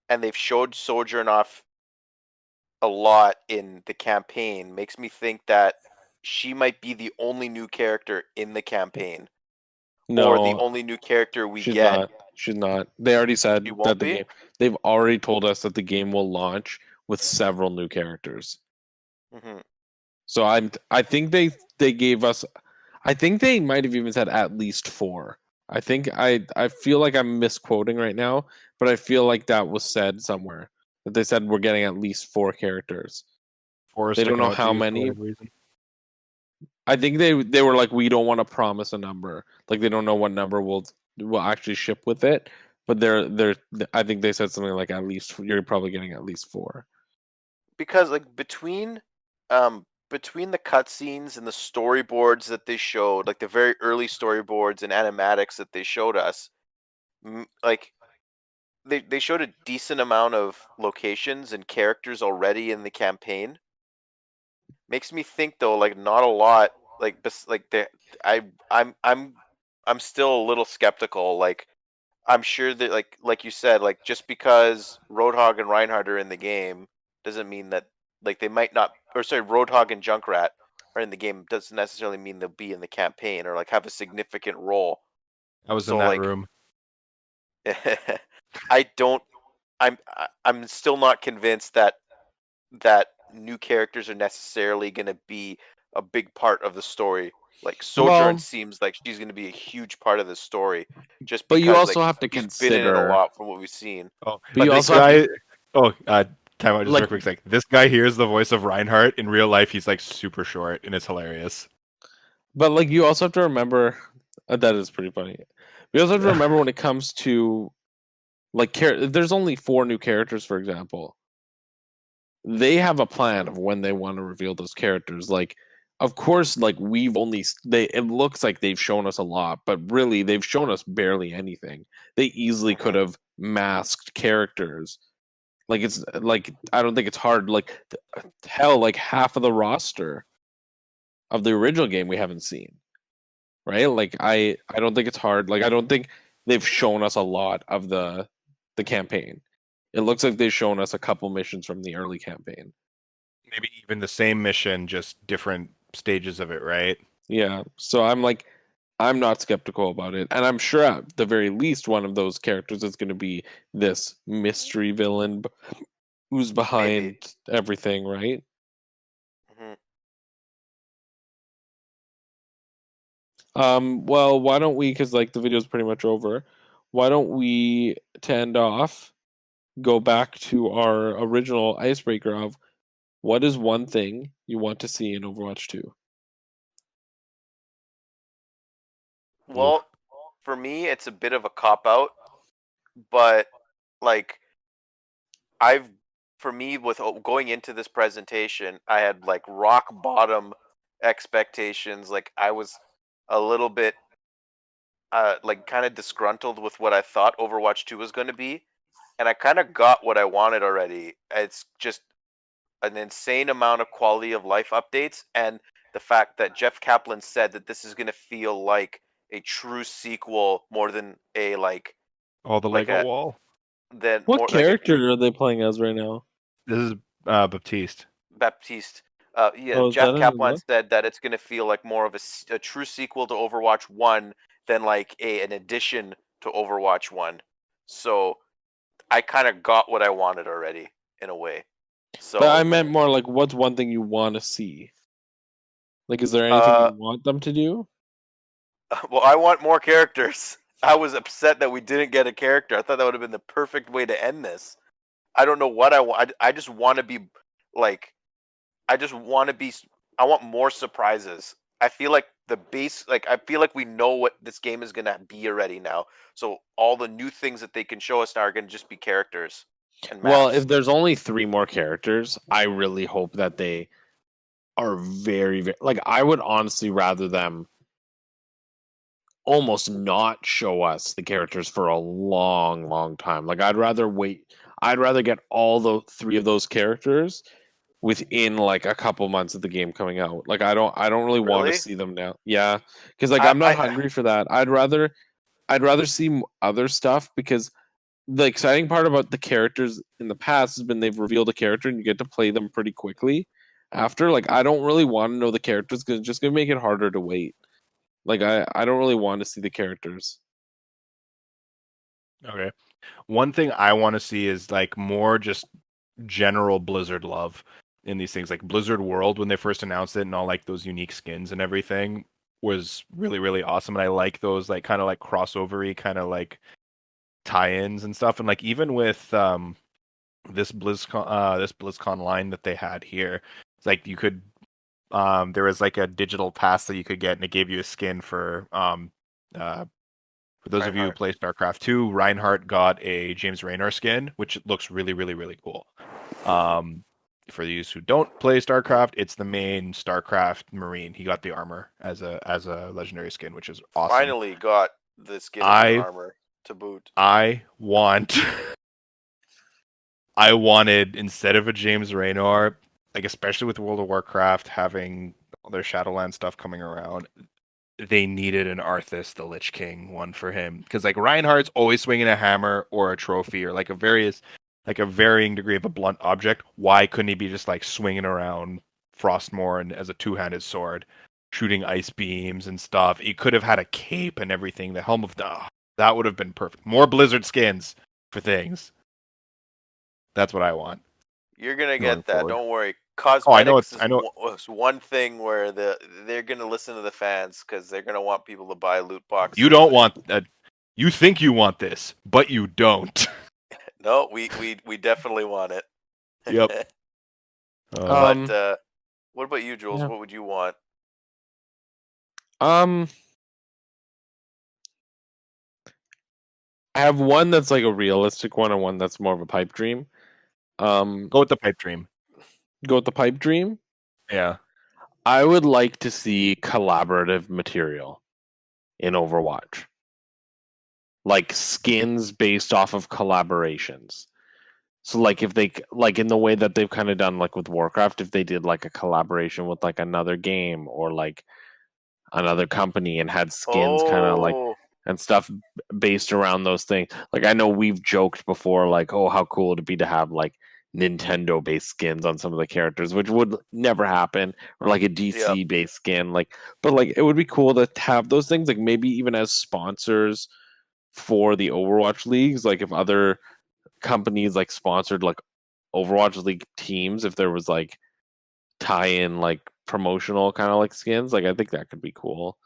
and they've showed Sojourn off a lot in the campaign makes me think that she might be the only new character in the campaign or the No, only new character we she's get. not. She's not. They already She said won't that the be? game. They've already told us that the game will launch with several new characters. hmm So I think they gave us. I think they might have even said at least four. I feel like I'm misquoting right now, but I feel like that was said somewhere that they said we're getting at least four characters. Forrest They don't sticking know out to how you for many. whatever reason. I think they were like we don't want to promise a number. Like they don't know what number will actually ship with it. But they're I think they said something like at least you're probably getting at least four. Because like between the cutscenes and the storyboards that they showed, like the very early storyboards and animatics that they showed us, like they showed a decent amount of locations and characters already in the campaign. Makes me think though, like not a lot. Like like I I'm I'm I'm still a little skeptical. Like I'm sure that like you said, like just because Roadhog and Reinhardt are in the game doesn't mean that like they might not. Or sorry, Roadhog and Junkrat are in the game doesn't necessarily mean they'll be in the campaign or like have a significant role. I was in So that like, room. I don't. I'm still not convinced that new characters are necessarily going to be a big part of the story. Like Sojourn Well, seems like she's going to be a huge part of the story, just but you because like also have to she's been in it a consider. lot from what we've seen. Oh, But you this also have guy. to Oh, time out just like. real quick. It's like this guy here is the voice of Reinhardt. In real life, he's like super short, and it's hilarious. But like, you also have to remember that is pretty funny. You also have to Yeah. remember when it comes to like, there's only 4 new characters, for example. They have a plan of when they want to reveal those characters. Like, of course, like we've only they. It looks like they've shown us a lot, but really they've shown us barely anything. They easily could Mhm. have masked characters. Like it's like I don't think it's hard. Like hell, like half of the roster of the original game we haven't seen. Right? Like I don't think it's hard. Like I don't think they've shown us a lot of the campaign. It looks like they've shown us a couple missions from the early campaign. Maybe even the same mission, just different stages of it, right? Yeah. So I'm like I'm not skeptical about it. And I'm sure at the very least one of those characters is going to be this mystery villain who's Maybe. behind everything, right? Mhm. Well, why don't we, because like the video's pretty much over, why don't we, to end off, go back to our original icebreaker of what is one thing you want to see in Overwatch 2? Oof. Well, for me, it's a bit of a cop out, but like I've for me with going into this presentation, I had like rock bottom expectations. Like I was a little bit like kind of disgruntled with what I thought Overwatch 2 was going to be, and I kind of got what I wanted already. It's just an insane amount of quality of life updates, and the fact that Jeff Kaplan said that this is going to feel like a true sequel more than a Oh, the like Lego a wall. than What more like a character are they playing as right now? This is Baptiste. Baptiste. Yeah, Oh, is Jeff that in the Kaplan book? said that it's going to feel like more of a true sequel to Overwatch 1 than like an addition to Overwatch 1. So I kind of got what I wanted already in a way. But I So, meant more like what's one thing you want to see? Like, is there anything you uh, want them to do? well, I want more characters. I was upset that we didn't get a character. I thought that would have been the perfect way to end this. I don't know what I want. I just want to be like I just want to be. I want more surprises. I feel like the base, like I feel like we know what this game is gonna be already now. So all the new things that they can show us now are gonna just be characters and Well, maps. if there's only 3 more characters, I really hope that they are very, very like I would honestly rather them almost not show us the characters for a long, long time. Like I'd rather wait. I'd rather get all the 3 of those characters within like a couple months of the game coming out. Like I don't really want to Really? see them now. Yeah, because like I, I'm not I hungry for that. I'd rather see other stuff because the exciting part about the characters in the past has been they've revealed a character and you get to play them pretty quickly after. Like I don't really want to know the characters because it's just gonna make it harder to wait. Like I don't really want to see the characters. Okay. One thing I want to see is like more just general Blizzard love in these things. Like Blizzard World when they first announced it and all like those unique skins and everything was really, really awesome. And I like those like kind of like crossovery kind of like tie-ins and stuff. And like even with this BlizzCon line that they had here, it's like you could there was like a digital pass that you could get and it gave you a skin for those of you who Reinhardt. play StarCraft 2, Reinhardt got a James Raynor skin, which looks really, really, really cool. For those who don't play StarCraft, it's the main StarCraft Marine. He got the armor as a legendary skin, which is awesome. finally got the skin as an I armor to boot. I want I wanted instead of a James Raynor, like especially with World of Warcraft having all their Shadowland stuff coming around, they needed an Arthas the Lich King one for him because like Reinhardt's always swinging a hammer or a trophy or like a varying degree of a blunt object. Why couldn't he be just like swinging around Frostmourne as a two-handed sword, shooting ice beams and stuff. He could have had a cape and everything. The Helm of that would have been perfect. More Blizzard skins for things. That's what I want. You're gonna Going get that. forward. Don't worry. Oh, I know Cosmetics it's. I know. was one thing where they're gonna listen to the fans because they're gonna want people to buy loot boxes. You don't want that. You think you want this, but you don't. No, we definitely want it. Yep. But what about you, Jules? Yeah. What would you want? I have one that's like a realistic one and one that's more of a pipe dream. Go with the pipe dream. Go with the pipe dream. Yeah. I would like to see collaborative material in Overwatch. Like skins based off of collaborations. So like if they like in the way that they've kind of done like with Warcraft, if they did like a collaboration with like another game or like another company and had skins kind of like and stuff based around those things. Like I know we've joked before, like, oh, how cool would it be to have like Nintendo based skins on some of the characters, which would never happen, or like a DC based skin. Like, but like it would be cool to have those things, like maybe even as sponsors for the Overwatch leagues. Like if other companies like sponsored like Overwatch League teams, if there was like tie in like promotional kind of like skins, like I think that could be cool.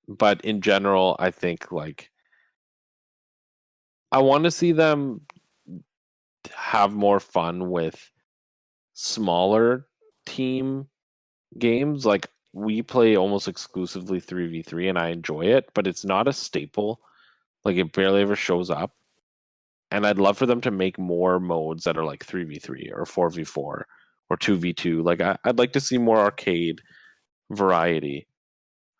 But in general, I think like I want to see them have more fun with smaller team games. Like we play almost exclusively 3v3 and I enjoy it, but it's not a staple. Like it barely ever shows up. And I'd love for them to make more modes that are like 3v3 or 4v4 or 2v2. Like I'd like to see more arcade variety.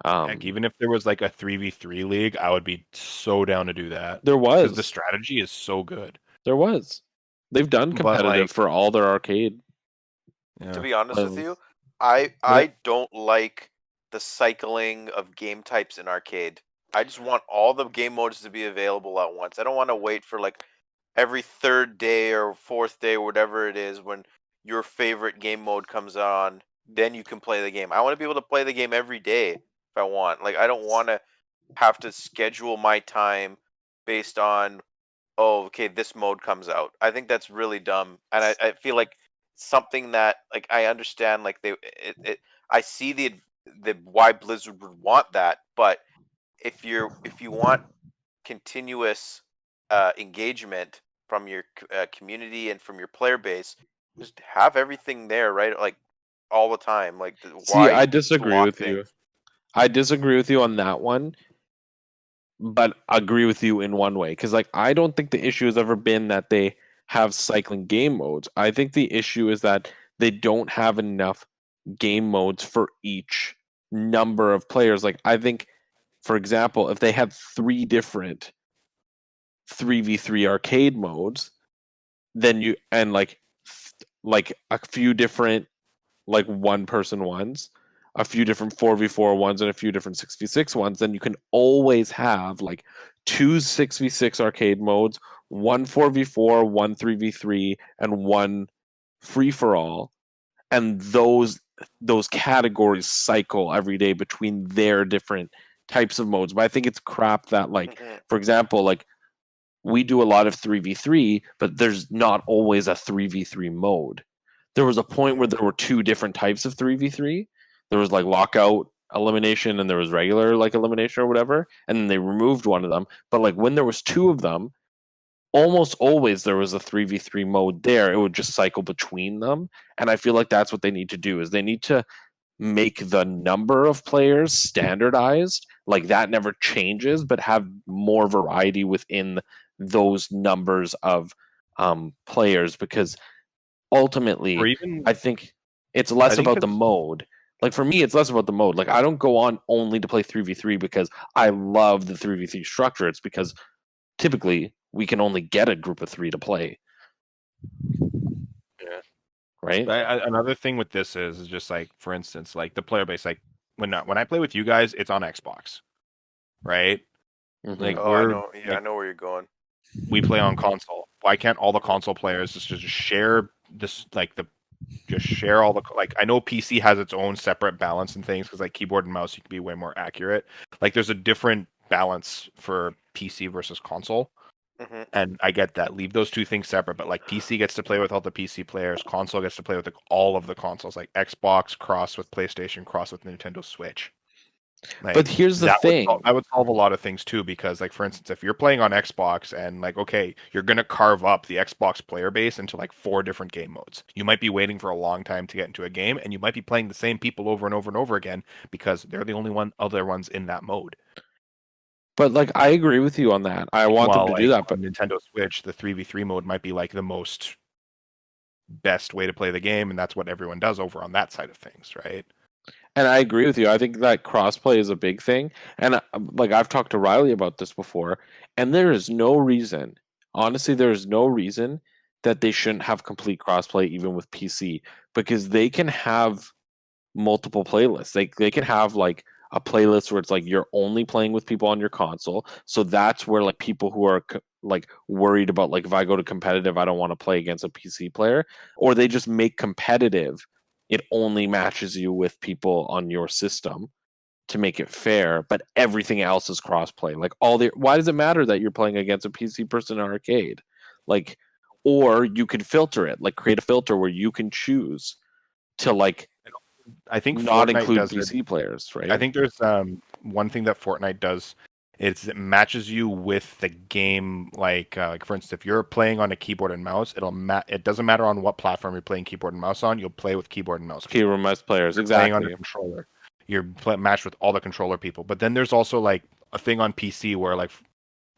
Heck, even if there was like a 3v3 league, I would be so down to do that. There was. Because the strategy is so good. There was. They've done competitive for all their arcade. Yeah. To be honest with you, I don't like the cycling of game types in arcade. I just want all the game modes to be available at once. I don't want to wait for like every third day or fourth day, or whatever it is, when your favorite game mode comes on. Then you can play the game. I want to be able to play the game every day if I want. Like I don't want to have to schedule my time based on, oh, okay, this mode comes out. I think that's really dumb, and I feel like something that like I understand, like I see the why Blizzard would want that, but if you want continuous engagement from your community and from your player base, just have everything there, right? Like all the time. Like see, I disagree with you. I disagree with you on that one, but agree with you in one way, because like I don't think the issue has ever been that they have cycling game modes. I think the issue is that they don't have enough game modes for each number of players. Like I think, for example, if they had 3 different 3v3 arcade modes, then you and like a few different like one person ones, a few different 4v4 ones, and a few different 6v6 ones, then you can always have like 2 6v6 arcade modes, one 4v4, one 3v3, and one free for all. And those categories cycle every day between their different types of modes. But I think it's crap that like, for example, like we do a lot of 3v3, but there's not always a 3v3 mode. There was a point where there were 2 different types of 3v3. There was like lockout elimination and there was regular like elimination or whatever, and then they removed one of them. But like when there was 2 of them, almost always there was a 3v3 mode there. It would just cycle between them, and I feel like that's what they need to do, is they need to make the number of players standardized, like that never changes, but have more variety within those numbers of players, because ultimately I think it's less about the mode. Like for me, it's less about the mode. Like I don't go on only to play 3v3 because I love the 3v3 structure. It's because typically we can only get a group of 3 to play. Yeah. Right. Another thing with this is just like, for instance, like the player base. Like when I play with you guys, it's on Xbox, right? Mm-hmm. Like I know. Yeah, I know where you're going. We play on console. Why can't all the console players just share this, like the just share all the like. I know PC has its own separate balance and things because like keyboard and mouse, you can be way more accurate. Like there's a different balance for PC versus console. Hmm. And I get that. Leave those two things separate. But like PC gets to play with all the PC players, console gets to play with all of the consoles, like Xbox cross with PlayStation, cross with Nintendo Switch. But Like here's the thing. that would solve a lot of things too, because like for instance, if you're playing on Xbox and like okay, you're gonna carve up the Xbox player base into like 4 different game modes. You might be waiting for a long time to get into a game, and you might be playing the same people over and over and over again because they're the only other ones in that mode. But like I agree with you on that. I want them While to do like that, but on Nintendo Switch, the 3v3 mode might be like the most best way to play the game, and that's what everyone does over on that side of things, right? and I agree with you. I think that crossplay is a big thing. And like I've talked to Riley about this before, and there is no reason, honestly, there is no reason that they shouldn't have complete crossplay even with PC because they can have multiple playlists. They can have like a playlist where it's like you're only playing with people on your console. So that's where like people who are like worried about like if I go to competitive, I don't want to play against a PC player, or they just make competitive. It only matches you with people on your system to make it fair, but everything else is crossplay. Like all the why does it matter that you're playing against a PC person in arcade? Like, or you can filter it, like create a filter where you can choose to like I think not Fortnite include does it. PC players, I right? think there's one thing that Fortnite does is it matches you with the game. Like for instance, if you're playing on a keyboard and mouse, it doesn't matter on what platform you're playing keyboard and mouse on. You'll play with keyboard and mouse people. Keyboard mouse players, You're playing on a exactly. controller, matched with all the controller people. But then there's also like a thing on PC where like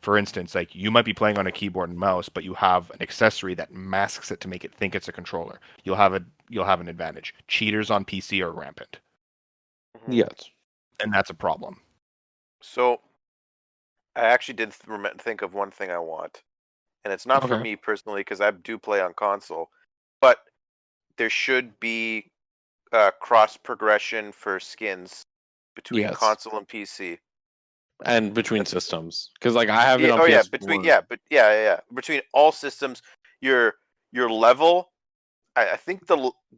for instance, like you might be playing on a keyboard and mouse, but you have an accessory that masks it to make it think it's a controller. You'll have an advantage. Cheaters on PC are rampant, Hmm. Yes. and that's a problem. So I actually did think of one thing I want, and it's not for Okay. me personally because I do play on console, but there should be cross progression for skins between Yes. console and PC. And between That's systems, because like I have it yeah. on Oh yeah, PS4. between all systems, your level. I think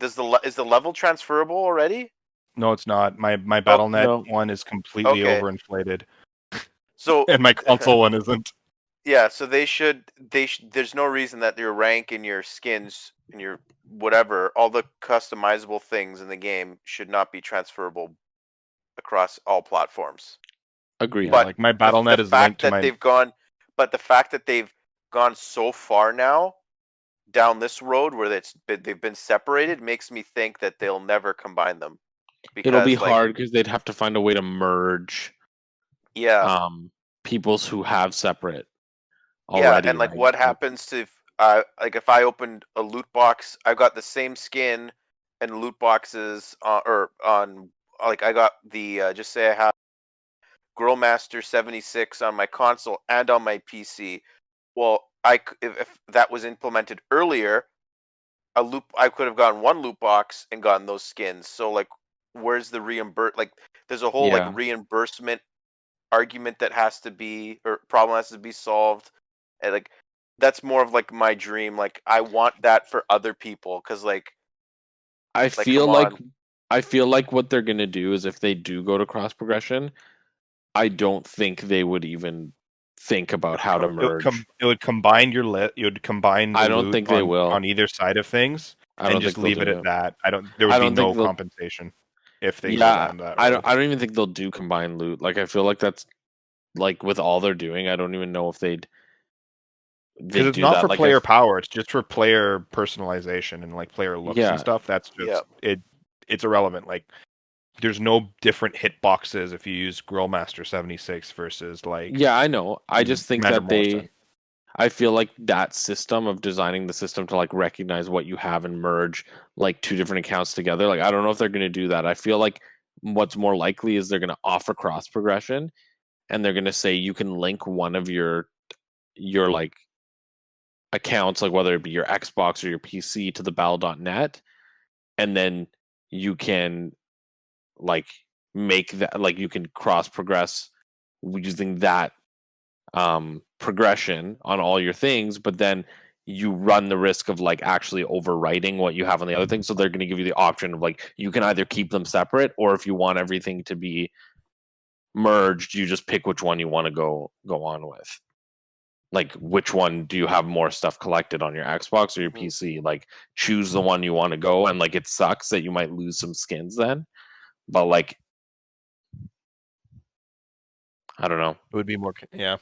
is the level transferable already? No, it's not. My Oh BattleNet No, one is completely okay. overinflated, So and my console one isn't. yeah, so there's no reason that your rank and your skins and your whatever, all the customizable things in the game should not be transferable across all platforms. agreed. Yeah, But like my the BattleNet is linked fact to that my. the fact that they've gone so far now down this road where they've been separated makes me think that they'll never combine them It'll be because like hard because they'd have to find a way to merge yeah. peoples who have separate Yeah, already, and like right? what Like, happens if like if I opened a loot box, I've got the same skin and loot boxes or on like I got the just say I have Grillmaster 76 on my console and on my PC. Well, if that was implemented earlier, a loop I could have gotten one loot box and gotten those skins. So like where's the reimburse like there's a whole like yeah, reimbursement argument that has to be or problem has to be solved, and like that's more of like my dream. Like I want that for other people because I like feel come like on. what they're gonna do is if they do go to cross progression, I don't think they would even think about how to merge. It would combine you would combine the I don't loot think they will. on either side of things, I and don't think just they'll leave it do at it. that. There I would be don't think no they'll. compensation if they go Yeah, down that road. I don't even think they'll do combined loot. Like I feel like that's like with all they're doing. I don't even know if Because they'd it's do not that. for Like player if power; it's just for player personalization and like player looks and yeah, stuff. That's Yeah. just it. It's irrelevant. Like there's no different hitboxes if you use Grillmaster 76 versus like yeah, I know. I just think Commander that Morrison. I feel like that system of designing the system to like recognize what you have and merge like two different accounts together. Like I don't know if they're going to do that. I feel like what's more likely is they're going to offer cross progression and they're going to say you can link one of your like accounts, like whether it be your Xbox or your PC to the battle.net, and then you can like make that like you can cross progress using that progression on all your things, but then you run the risk of like actually overwriting what you have on the other thing. So they're going to give you the option of like you can either keep them separate, or if you want everything to be merged, you just pick which one you want to go on with. Like which one do you have more stuff collected on your Xbox or your PC? Like choose the one you want to go, and like it sucks that you might lose some skins then, but like I don't know. It would be more, yeah.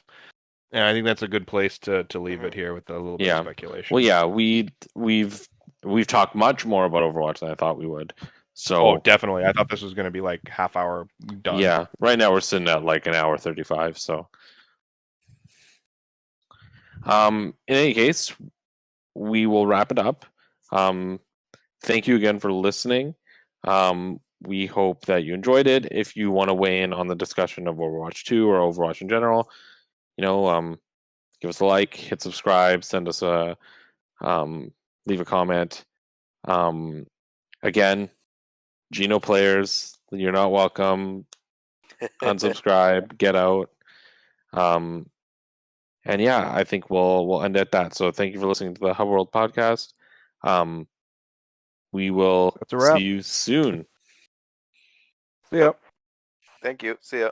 And I think that's a good place to leave it here with a little bit of speculation. Well, yeah, we've talked much more about Overwatch than I thought we would. So definitely. I thought this was going to be like half hour done. Yeah, right now we're sitting at like an hour 35. So, in any case, we will wrap it up. Thank you again for listening. We hope that you enjoyed it. If you want to weigh in on the discussion of Overwatch 2 or Overwatch in general, give us a like, hit subscribe, send us a leave a comment. Again, Gino players, you're not welcome. Unsubscribe, get out. And yeah, I think we'll end at that. So thank you for listening to the Hub World podcast. We will see you soon. See ya. Thank you. See ya.